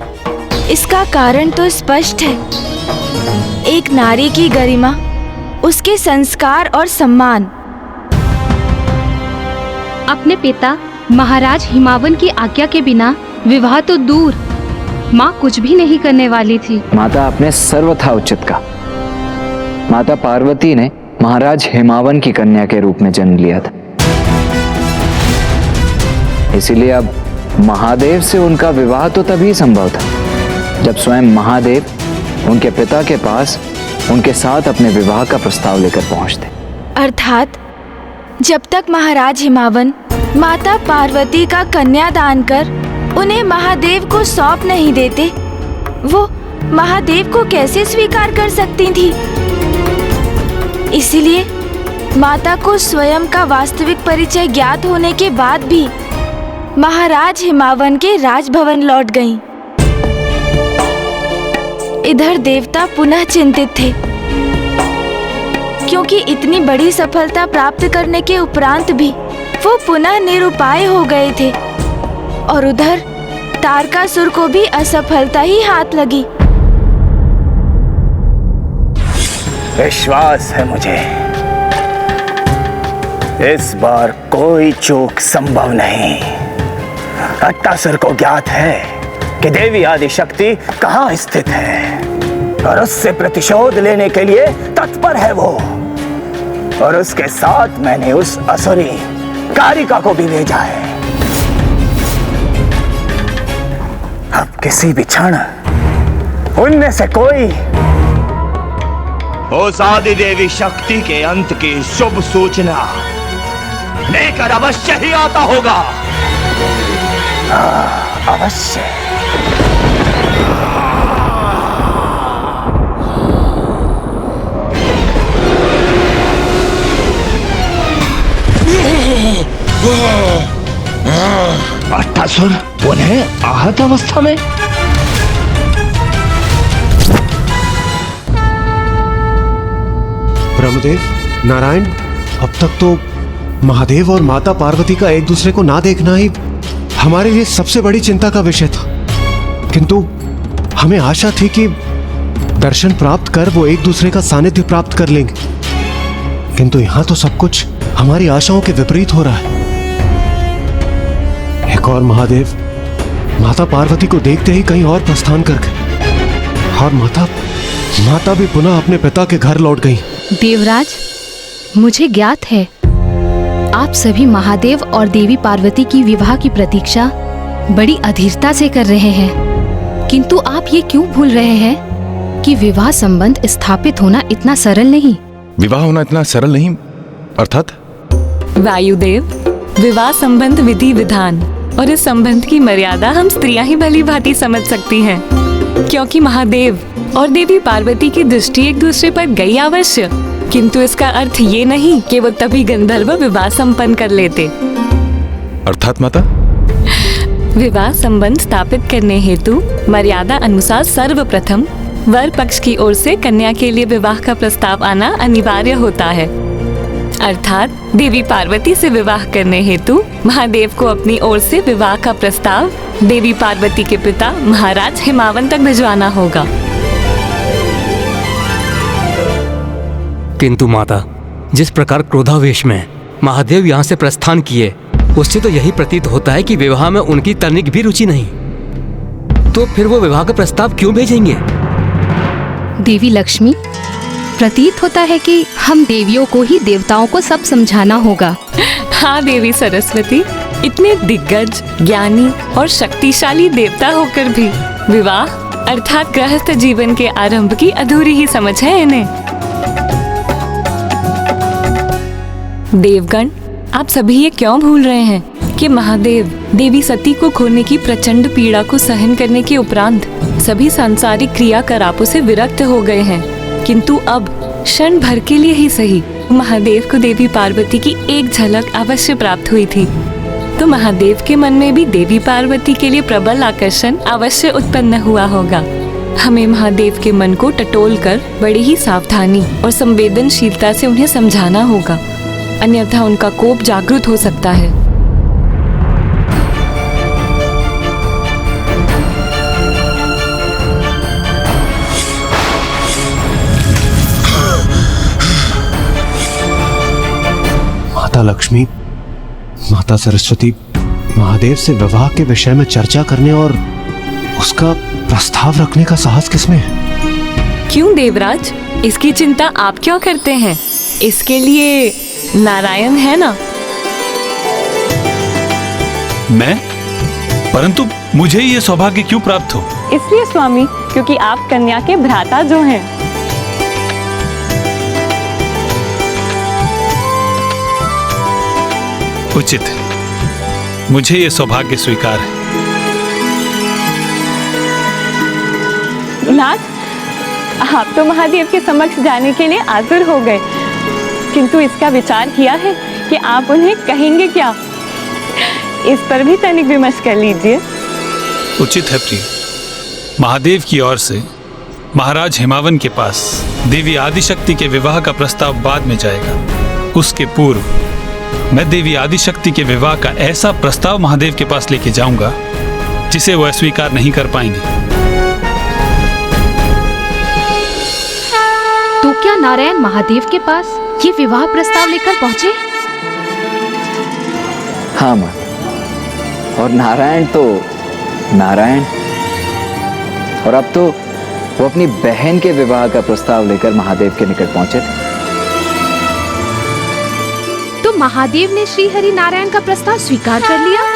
इसका कारण तो स्पष्ट है। एक नारी की गरिमा, उसके संस्कार और सम्मान। अपने पिता महाराज हिमावन की आज्ञा के बिना विवाह तो दूर, माँ कुछ भी नहीं करने वाली थी। माता आपने सर्वथा उचित कहा। माता पार्वती ने महाराज हिमावन की कन्या के रूप में जन्म लिया था, इसीलिए अब महादेव से उनका विवाह तो तभी संभव था जब स्वयं महादेव उनके पिता के पास उनके साथ अपने विवाह का प्रस्ताव लेकर पहुंचते। अर्थात जब तक महाराज हिमावन माता पार्वती का कन्यादान कर उन्हें महादेव को सौंप नहीं देते, वो महादेव को कैसे स्वीकार कर सकती थी। इसीलिए माता को स्वयं का वास्तविक परिचय ज्ञात होने के बाद भी महाराज हिमावन के राजभवन लौट गईं। इधर देवता पुनः चिंतित थे, क्योंकि इतनी बड़ी सफलता प्राप्त करने के उपरांत भी वो पुनः निरुपाय हो गए थे। और उधर तारकासुर को भी असफलता ही हाथ लगी। विश्वास है मुझे, इस बार कोई चूक संभव नहीं। अट्टासुर को ज्ञात है कि देवी आदि शक्ति कहाँ स्थित है और उससे प्रतिशोध लेने के लिए तत्पर है वो। और उसके साथ मैंने उस असुरी कारिका को भी भेजा है। अब किसी भी क्षण उनमें से कोई उस आदि देवी शक्ति के अंत की शुभ सूचना लेकर अवश्य ही आता होगा। अवश्य। अट्टासुर पुनः आहत अवस्था में। ब्रह्मदेव, नारायण, अब तक तो महादेव और माता पार्वती का एक दूसरे को ना देखना ही हमारे लिए सबसे बड़ी चिंता का विषय था। किंतु हमें आशा थी कि दर्शन प्राप्त कर वो एक दूसरे का सानिध्य प्राप्त कर लेंगे, किंतु यहां तो सब कुछ हमारी आशाओं के विपरीत हो रहा है। एक और महादेव माता पार्वती को देखते ही कहीं और प्रस्थान कर गए और माता भी पुनः अपने पिता के घर लौट गई। देवराज, मुझे ज्ञात है आप सभी महादेव और देवी पार्वती की विवाह की प्रतीक्षा बड़ी अधीरता से कर रहे हैं, किंतु आप ये क्यों भूल रहे हैं कि विवाह संबंध स्थापित होना इतना सरल नहीं। विवाह होना इतना सरल नहीं अर्थात? वायुदेव, विवाह संबंध विधि विधान और इस संबंध की मर्यादा हम स्त्रियां ही भली भांति समझ सकती हैं, क्योंकि महादेव और देवी पार्वती की दृष्टि एक दूसरे पर गई अवश्य, किंतु इसका अर्थ ये नहीं कि वो तभी गंधर्व विवाह संपन्न कर लेते। अर्थात माता? विवाह संबंध स्थापित करने हेतु मर्यादा अनुसार सर्वप्रथम वर पक्ष की ओर से कन्या के लिए विवाह का प्रस्ताव आना अनिवार्य होता है। अर्थात देवी पार्वती से विवाह करने हेतु महादेव को अपनी ओर से विवाह का प्रस्ताव देवी पार्वती के पिता महाराज हिमावन तक भिजवाना होगा। किंतु माता, जिस प्रकार क्रोधावेश में महादेव यहाँ से प्रस्थान किए, उससे तो यही प्रतीत होता है कि विवाह में उनकी तनिक भी रुचि नहीं। तो फिर वो विवाह का प्रस्ताव क्यों भेजेंगे? देवी लक्ष्मी, प्रतीत होता है कि हम देवियों को ही देवताओं को सब समझाना होगा। हाँ देवी सरस्वती, इतने दिग्गज, ज्ञानी और शक्तिशाली देवता होकर भी विवाह अर्थात गृहस्थ जीवन के आरंभ की अधूरी ही समझ है इन्हें। देवगण, आप सभी ये क्यों भूल रहे हैं कि महादेव देवी सती को खोने की प्रचंड पीड़ा को सहन करने के उपरांत सभी सांसारिक क्रियाकलापों से विरक्त हो गए हैं, किंतु अब क्षण भर के लिए ही सही महादेव को देवी पार्वती की एक झलक अवश्य प्राप्त हुई थी। तो महादेव के मन में भी देवी पार्वती के लिए प्रबल आकर्षण अवश्य उत्पन्न हुआ होगा। हमें महादेव के मन को टटोलकर बड़ी ही सावधानी और संवेदनशीलता से उन्हें समझाना होगा, अन्यथा उनका कोप जागृत हो सकता है। माता लक्ष्मी, माता सरस्वती, महादेव से विवाह के विषय में चर्चा करने और उसका प्रस्ताव रखने का साहस किसमें है? क्यों देवराज, इसकी चिंता आप क्यों करते हैं? इसके लिए नारायण है ना। मैं? परंतु मुझे ये सौभाग्य क्यों प्राप्त हो? इसलिए स्वामी, क्योंकि आप कन्या के भ्राता जो हैं। उचित है, मुझे ये सौभाग्य स्वीकार है। नाथ, आप तो महादेव के समक्ष जाने के लिए आतुर हो गए, किंतु इसका विचार किया है कि आप उन्हें कहेंगे क्या? इस पर भी तनिक विमर्श कर लीजिए। उचित है प्रिय। महादेव की ओर से महाराज हिमावन के पास देवी आदिशक्ति के विवाह का प्रस्ताव बाद में जाएगा। उसके पूर्व मैं देवी आदिशक्ति के विवाह का ऐसा प्रस्ताव महादेव के पास लेके जाऊंगा जिसे वह स्वीकार नहीं कर पाएंगे। तो क्या नारायण महादेव के पास ये विवाह प्रस्ताव लेकर पहुंचे? हाँ माँ, और नारायण तो नारायण, और अब तो वो अपनी बहन के विवाह का प्रस्ताव लेकर महादेव के निकट पहुंचे थे। तो महादेव ने श्री हरि नारायण का प्रस्ताव स्वीकार कर लिया?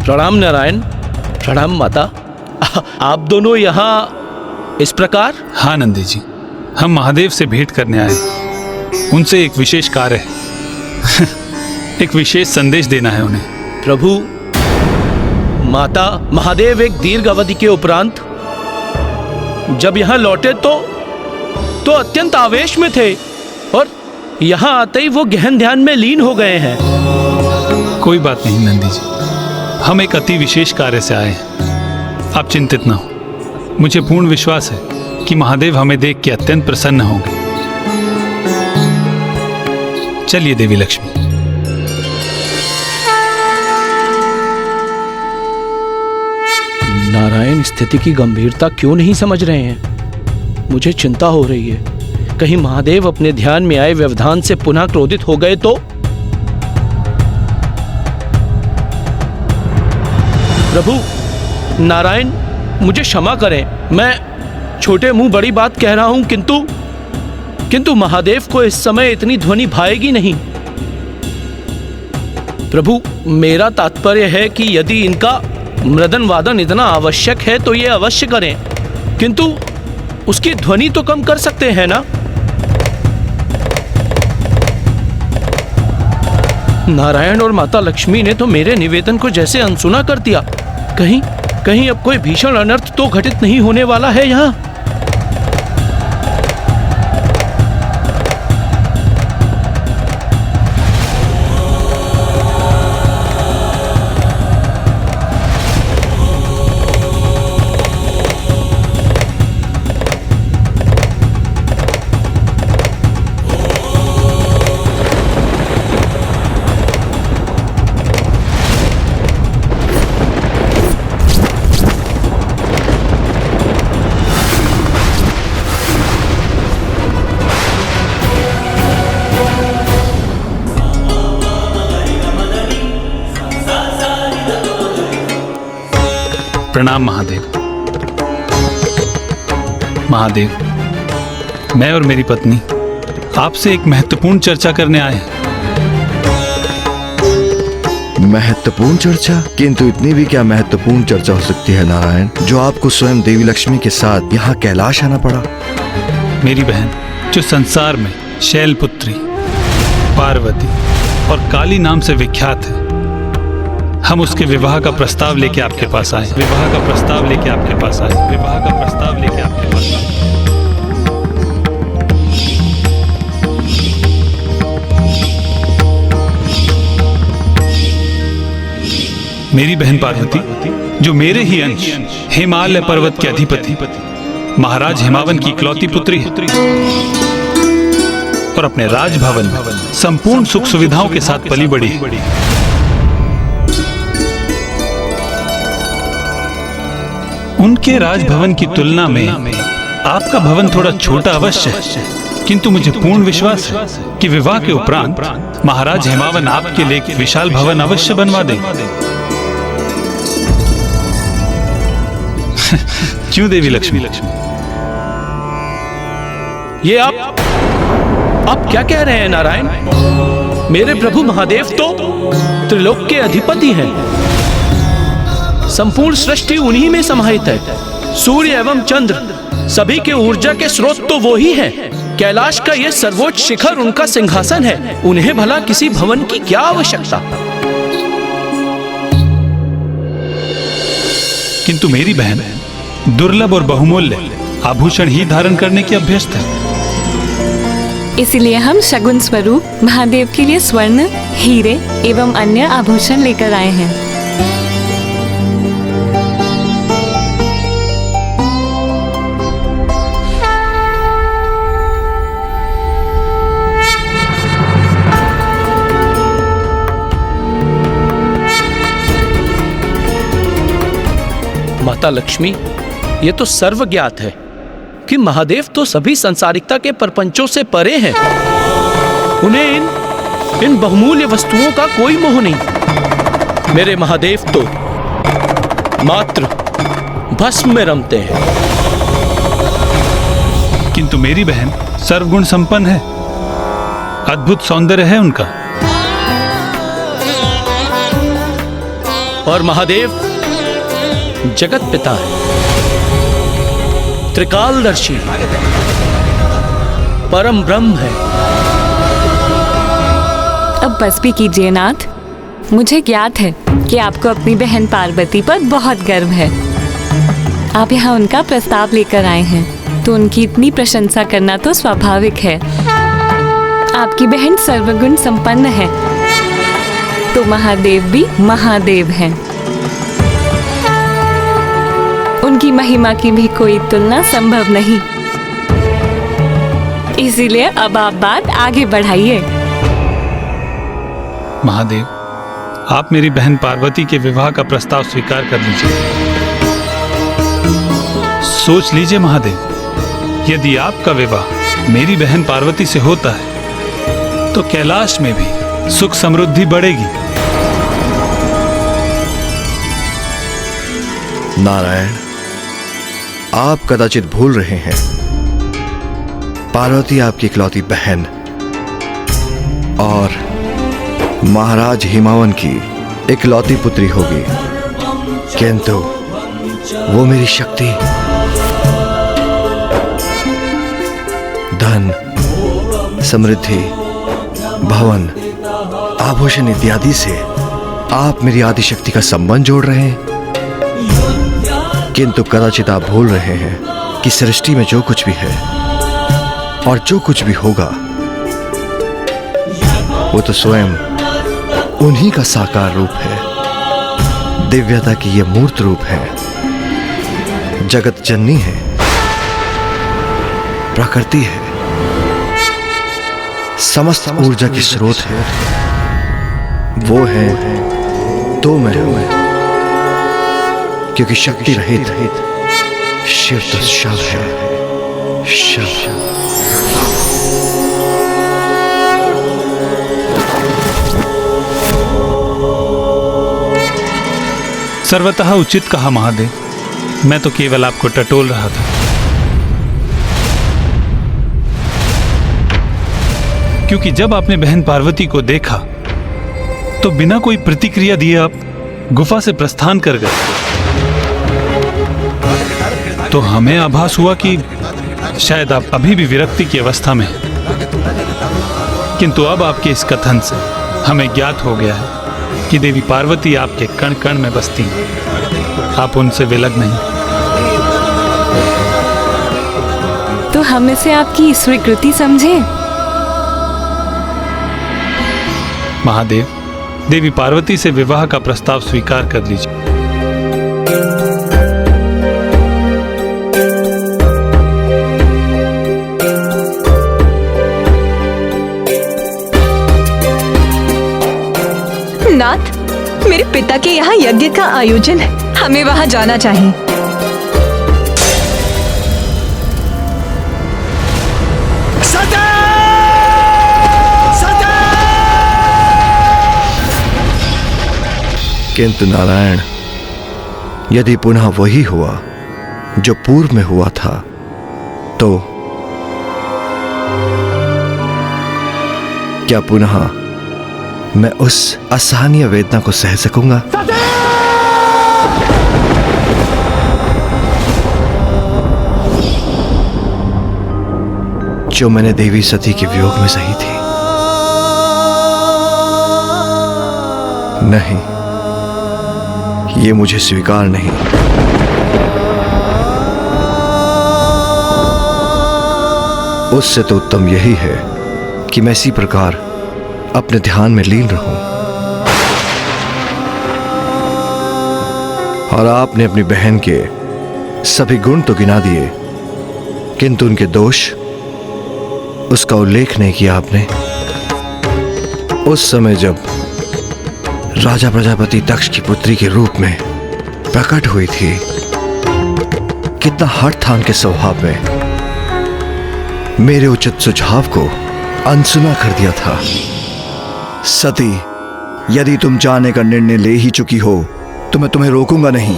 प्रणाम नारायण, प्रणाम माता। आप दोनों यहाँ इस प्रकार? हाँ नंदी जी, हम महादेव से भेंट करने आए। उनसे एक विशेष कार्य है। एक विशेष संदेश देना है उन्हें। प्रभु, माता महादेव एक दीर्घ अवधि के उपरांत जब यहाँ लौटे तो अत्यंत आवेश में थे और यहाँ आते ही वो गहन ध्यान में लीन हो गए हैं। कोई बात नहीं नंदी जी, हम एक अति विशेष कार्य से आए हैं। आप चिंतित ना हो। मुझे पूर्ण विश्वास है कि महादेव हमें देख के अत्यंत प्रसन्न होंगे। चलिए देवी लक्ष्मी। नारायण स्थिति की गंभीरता क्यों नहीं समझ रहे हैं? मुझे चिंता हो रही है। कहीं महादेव अपने ध्यान में आए व्यवधान से पुनः क्रोधित हो गए तो? प्रभु नारायण, मुझे क्षमा करें। मैं छोटे मुंह बड़ी बात कह रहा हूं, किंतु महादेव को इस समय इतनी ध्वनि भाएगी नहीं। प्रभु, मेरा तात्पर्य है कि यदि इनका मृदन वादन इतना आवश्यक है तो ये अवश्य करें, किंतु उसकी ध्वनि तो कम कर सकते हैं ना? नारायण और माता लक्ष्मी ने तो मेरे निवेदन को जैसे अनसुना कर दिया। कहीं अब कोई भीषण अनर्थ तो घटित नहीं होने वाला है यहाँ? प्रणाम महादेव। महादेव, मैं और मेरी पत्नी आपसे एक महत्वपूर्ण चर्चा करने आए हैं। महत्वपूर्ण चर्चा? किंतु इतनी भी क्या महत्वपूर्ण चर्चा हो सकती है नारायण, जो आपको स्वयं देवी लक्ष्मी के साथ यहाँ कैलाश आना पड़ा? मेरी बहन जो संसार में शैलपुत्री, पार्वती और काली नाम से विख्यात है, हम उसके विवाह का प्रस्ताव लेके आपके पास आए। विवाह का प्रस्ताव लेके आपके पास आए। विवाह का प्रस्ताव लेके आपके पास आए। मेरी बहन पार्वती जो मेरे ही अंश हिमालय पर्वत के अधिपति महाराज हिमावन की इकलौती पुत्री है और अपने राजभवन में संपूर्ण सुख सुविधाओं के साथ पली बड़ी है। उनके राजभवन की तुलना में आपका भवन थोड़ा छोटा अवश्य है, किंतु मुझे पूर्ण विश्वास है कि विवाह के उपरांत महाराज हिमावन आपके लिए एक विशाल भवन अवश्य बनवा देंगे। क्यों देवी लक्ष्मी? ये आप क्या कह रहे हैं नारायण? मेरे प्रभु महादेव तो त्रिलोक के अधिपति हैं। संपूर्ण सृष्टि उन्हीं में समाहित है। सूर्य एवं चंद्र सभी के ऊर्जा के स्रोत तो वो ही हैं। कैलाश का ये सर्वोच्च शिखर उनका सिंहासन है। उन्हें भला किसी भवन की क्या आवश्यकता? किंतु मेरी बहन दुर्लभ और बहुमूल्य आभूषण ही धारण करने की अभ्यस्त है। इसलिए हम शगुन स्वरूप महादेव के लिए स्वर्ण, हीरे एवं अन्य आभूषण लेकर आए हैं। माता लक्ष्मी, ये तो सर्वज्ञात है कि महादेव तो सभी संसारिकता के प्रपंचों से परे हैं। उन्हें इन बहुमूल्य वस्तुओं का कोई मोह नहीं। मेरे महादेव तो मात्र भस्म में रमते हैं। किंतु मेरी बहन सर्वगुण संपन्न है, अद्भुत सौंदर्य है उनका। और महादेव जगत पिता है, त्रिकालदर्शी, परम ब्रह्म है। अब बस भी कीजिए नाथ। मुझे ज्ञात है कि आपको अपनी बहन पार्वती पर बहुत गर्व है। आप यहाँ उनका प्रस्ताव लेकर आए हैं, तो उनकी इतनी प्रशंसा करना तो स्वाभाविक है। आपकी बहन सर्वगुण संपन्न है, तो महादेव भी महादेव हैं। उनकी महिमा की भी कोई तुलना संभव नहीं। इसीलिए अब आप बात आगे बढ़ाइए। महादेव, आप मेरी बहन पार्वती के विवाह का प्रस्ताव स्वीकार कर लीजिए। सोच लीजिए महादेव, यदि आपका विवाह मेरी बहन पार्वती से होता है तो कैलाश में भी सुख समृद्धि बढ़ेगी। नारायण, आप कदाचित भूल रहे हैं, पार्वती आपकी इकलौती बहन और महाराज हिमावन की इकलौती पुत्री होगी, किंतु वो मेरी शक्ति, धन, समृद्धि, भवन, आभूषण इत्यादि से आप मेरी आदि शक्ति का संबंध जोड़ रहे हैं। किंतु कदाचित आप भूल रहे हैं कि सृष्टि में जो कुछ भी है और जो कुछ भी होगा वो तो स्वयं उन्हीं का साकार रूप है। दिव्यता की ये मूर्त रूप है, जगत जननी है, प्रकृति है, समस्त ऊर्जा की स्रोत है। वो है तो मैं हूं, क्योंकि शक्ति रहित शिव तो शव है, शव। सर्वतः उचित कहा महादेव, मैं तो केवल आपको टटोल रहा था। क्योंकि जब आपने बहन पार्वती को देखा तो बिना कोई प्रतिक्रिया दिए आप गुफा से प्रस्थान कर गए। तो हमें आभास हुआ कि शायद आप अभी भी विरक्ति की अवस्था में हैं। किंतु अब आपके इस कथन से हमें ज्ञात हो गया है कि देवी पार्वती आपके कण कण में बसती हैं, आप उनसे विलग नहीं। तो हम इसे आपकी स्वीकृति समझें। महादेव, देवी पार्वती से विवाह का प्रस्ताव स्वीकार कर लीजिए। नाथ, मेरे पिता के यहाँ यज्ञ का आयोजन है, हमें वहाँ जाना चाहिए। किंतु नारायण, यदि पुनः वही हुआ जो पूर्व में हुआ था, तो क्या पुनः मैं उस असहनीय वेदना को सह सकूंगा? जो मैंने देवी सती के वियोग में सही थी। नहीं, ये मुझे स्वीकार नहीं। उससे तो उत्तम यही है कि मैं इसी प्रकार अपने ध्यान में लीन रहूं। और आपने अपनी बहन के सभी गुण तो गिना दिए, किंतु उनके दोष, उसका उल्लेख नहीं किया आपने। उस समय जब राजा प्रजापति दक्ष की पुत्री के रूप में प्रकट हुई थी, कितना हठ था उनके स्वभाव में। मेरे उचित सुझाव को अनसुना कर दिया था। सती, यदि तुम जाने का निर्णय ले ही चुकी हो तो मैं तुम्हें रोकूंगा नहीं,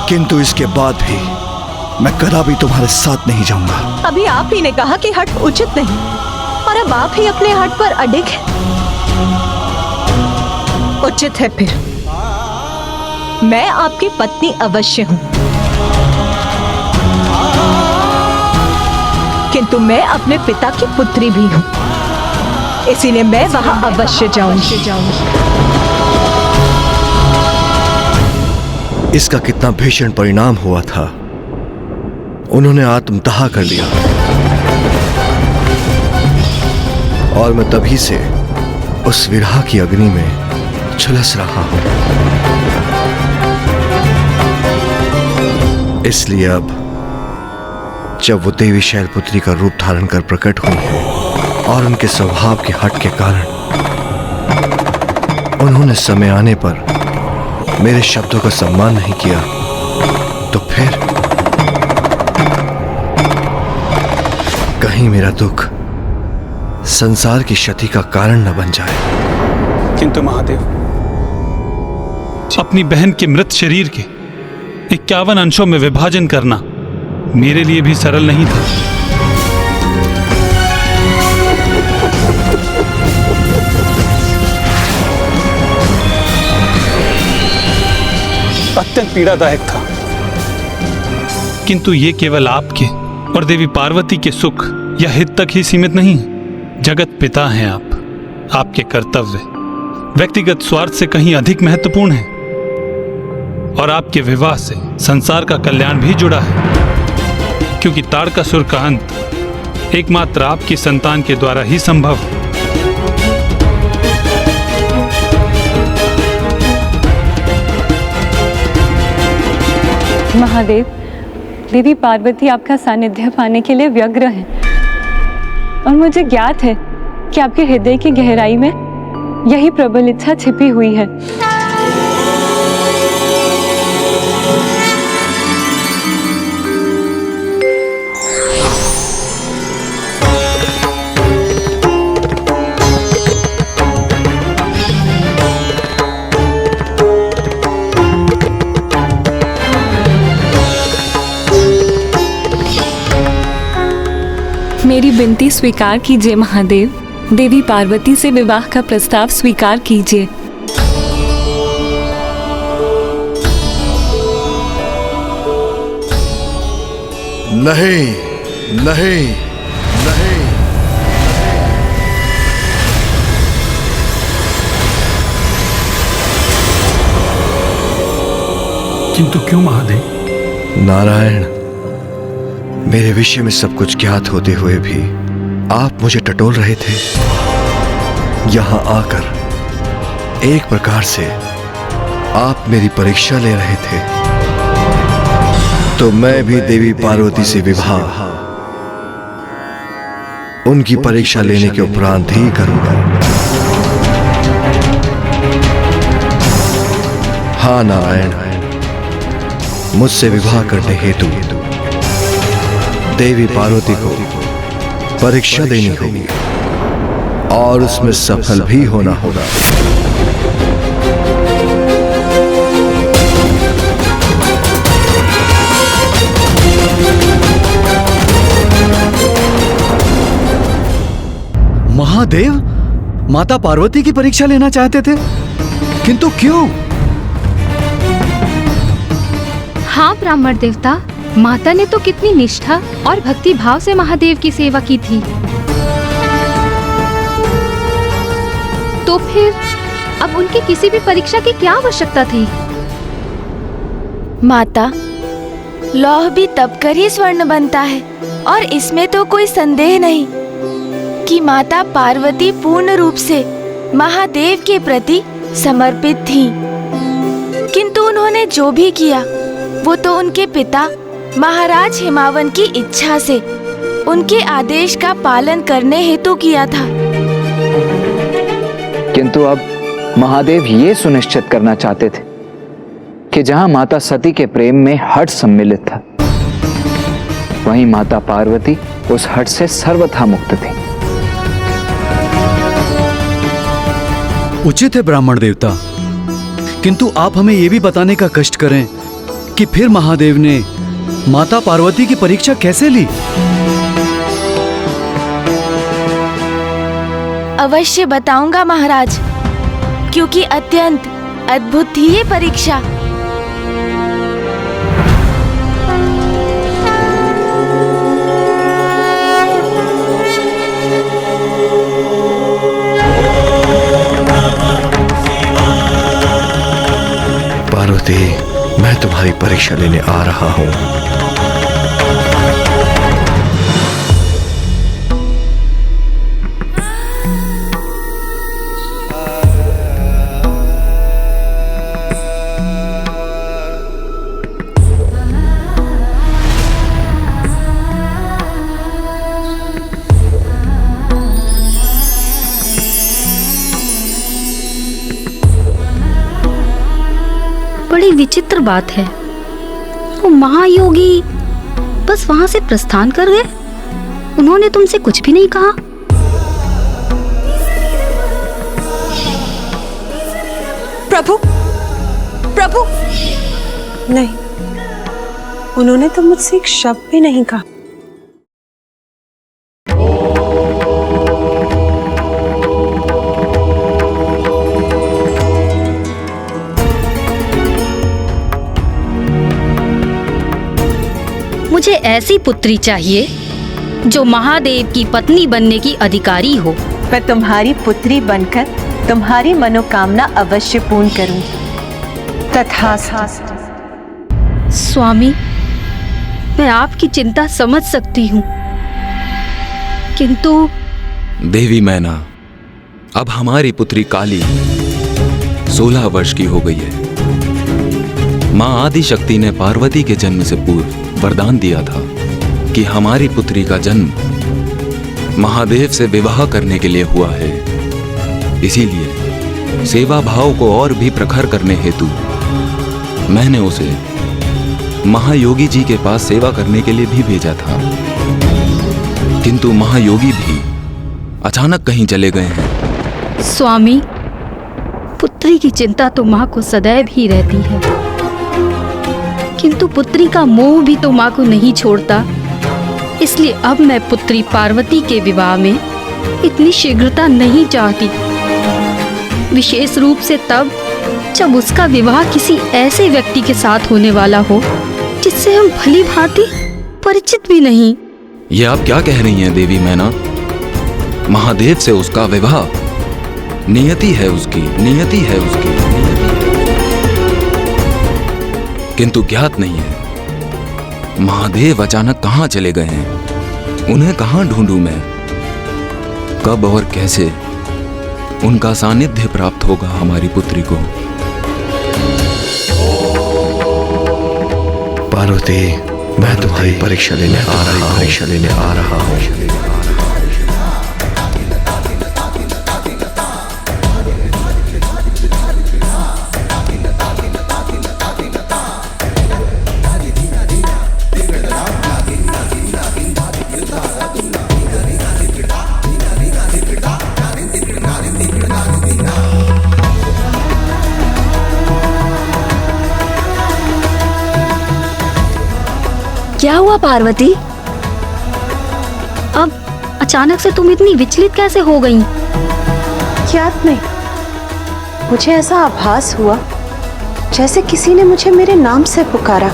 किंतु इसके बाद भी मैं कदापि तुम्हारे साथ नहीं जाऊंगा। अभी आप ही ने कहा कि हठ उचित नहीं, और अब आप ही अपने हठ पर अडिग हैं। उचित है फिर। मैं आपकी पत्नी अवश्य हूं, किंतु मैं अपने पिता की पुत्री भी हूं, इसीलिए मैं वहां अवश्य जाऊंगी। इसका कितना भीषण परिणाम हुआ था। उन्होंने आत्मदाह कर लिया और मैं तभी से उस विरह की अग्नि में झुलस रहा हूं। इसलिए अब जब वो देवी शैलपुत्री का रूप धारण कर प्रकट हुई है और उनके स्वभाव के हट के कारण उन्होंने समय आने पर मेरे शब्दों का सम्मान नहीं किया, तो फिर कहीं मेरा दुख संसार की क्षति का कारण न बन जाए। किंतु महादेव, अपनी बहन के मृत शरीर के 51 अंशों में विभाजन करना मेरे लिए भी सरल नहीं था। अत्यंत पीड़ादायक था, किंतु ये केवल आपके और देवी पार्वती के सुख या हित तक ही सीमित नहीं है। जगत पिता हैं आप। आपके कर्तव्य व्यक्तिगत स्वार्थ से कहीं अधिक महत्वपूर्ण है, और आपके विवाह से संसार का कल्याण भी जुड़ा है, क्योंकि ताड़कासुर का अंत एकमात्र आपकी संतान के द्वारा ही संभव है। महादेव, देवी पार्वती आपका सानिध्य पाने के लिए व्यग्र हैं, और मुझे ज्ञात है कि आपके हृदय की गहराई में यही प्रबल इच्छा छिपी हुई है। मेरी विनती स्वीकार कीजिए महादेव। देवी पार्वती से विवाह का प्रस्ताव स्वीकार कीजिए। नहीं, नहीं, नहीं। किंतु क्यों महादेव? नारायण, मेरे विषय में सब कुछ ज्ञात होते हुए भी आप मुझे टटोल रहे थे। यहां आकर एक प्रकार से आप मेरी परीक्षा ले रहे थे, तो मैं भी देवी पार्वती से विवाह उनकी परीक्षा लेने के उपरांत ही करूंगा। हाँ नारायण, मुझसे विवाह करने हेतु देवी पार्वती को परीक्षा देनी होगी और उसमें सफल भी होना होगा। महादेव माता पार्वती की परीक्षा लेना चाहते थे, किंतु क्यों? हाँ ब्राह्मण देवता, माता ने तो कितनी निष्ठा और भक्ति भाव से महादेव की सेवा की थी। तो फिर अब उनकी किसी भी परीक्षा की क्या आवश्यकता थी? माता, लौह भी तब कर ही स्वर्ण बनता है और इसमें तो कोई संदेह नहीं कि माता पार्वती पूर्ण रूप से महादेव के प्रति समर्पित थीं। किंतु उन्होंने जो भी किया वो तो उनके पिता महाराज हिमावन की इच्छा से, उनके आदेश का पालन करने हेतु किया था। किंतु अब महादेव ये सुनिश्चित करना चाहते थे कि जहां माता सती के प्रेम में हठ सम्मिलित था, वहीं माता पार्वती उस हठ से सर्वथा मुक्त थी। उचित है ब्राह्मण देवता, किंतु आप हमें यह भी बताने का कष्ट करें कि फिर महादेव ने माता पार्वती की परीक्षा कैसे ली? अवश्य बताऊंगा महाराज, क्योंकि अत्यंत अद्भुत थी ये परीक्षा। पार्वती, मैं तुम्हारी परीक्षा लेने आ रहा हूं। बड़ी विचित्र बात है, वो महायोगी बस वहां से प्रस्थान कर गए। उन्होंने तुमसे कुछ भी नहीं कहा? प्रभु, प्रभु, नहीं, उन्होंने तो मुझसे एक शब्द भी नहीं कहा। मुझे ऐसी पुत्री चाहिए जो महादेव की पत्नी बनने की अधिकारी हो। मैं तुम्हारी पुत्री बनकर तुम्हारी मनोकामना अवश्य पूर्ण करूंगी। तथास्तु। स्वामी, मैं आपकी चिंता समझ सकती हूँ, किंतु देवी मैना, अब हमारी पुत्री काली 16 वर्ष की हो गई है। मां आदि शक्ति ने पार्वती के जन्म से पूर्व वरदान दिया था कि हमारी पुत्री का जन्म महादेव से विवाह करने के लिए हुआ है। इसीलिए सेवा भाव को और भी प्रखर करने हेतु मैंने उसे महायोगी जी के पास सेवा करने के लिए भी भेजा था, किंतु महायोगी भी अचानक कहीं चले गए हैं। स्वामी, पुत्री की चिंता तो माँ को सदैव ही रहती है, किंतु पुत्री का मोह भी तो माँ को नहीं छोड़ता। इसलिए अब मैं पुत्री पार्वती के विवाह में इतनी शीघ्रता नहीं चाहती, विशेष रूप से तब जब उसका विवाह किसी ऐसे व्यक्ति के साथ होने वाला हो जिससे हम भली भांति परिचित भी नहीं। ये आप क्या कह रही हैं देवी मैना? महादेव से उसका विवाह नियति है उसकी, नियति है उसकी, किंतु ज्ञात नहीं है महादेव अचानक कहां चले गए हैं। उन्हें कहां ढूंढूं मैं? कब और कैसे उनका सानिध्य प्राप्त होगा हमारी पुत्री को? पार्वती, मैं तुम्हारी परीक्षा लेने आ रहा हूं। क्या हुआ पार्वती? अचानक से तुम इतनी विचलित कैसे हो गई? याद नहीं, मुझे ऐसा आभास हुआ जैसे किसी ने मुझे मेरे नाम से पुकारा।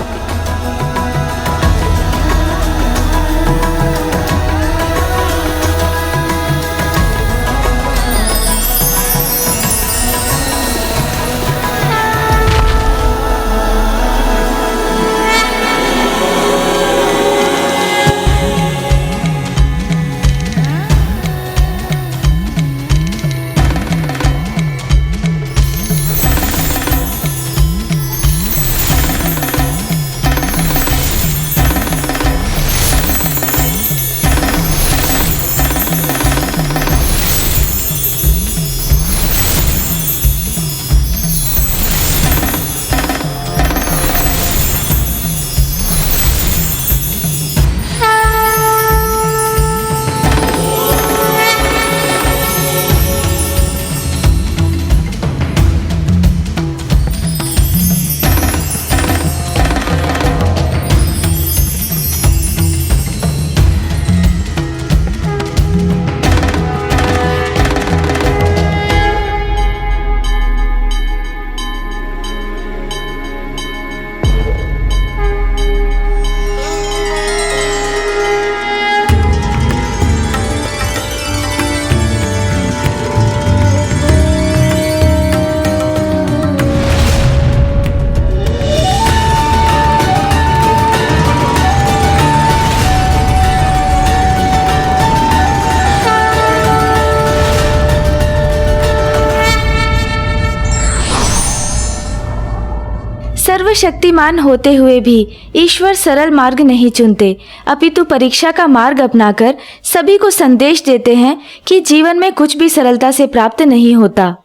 सर्वशक्तिमान होते हुए भी ईश्वर सरल मार्ग नहीं चुनते, अपितु परीक्षा का मार्ग अपनाकर सभी को संदेश देते हैं कि जीवन में कुछ भी सरलता से प्राप्त नहीं होता।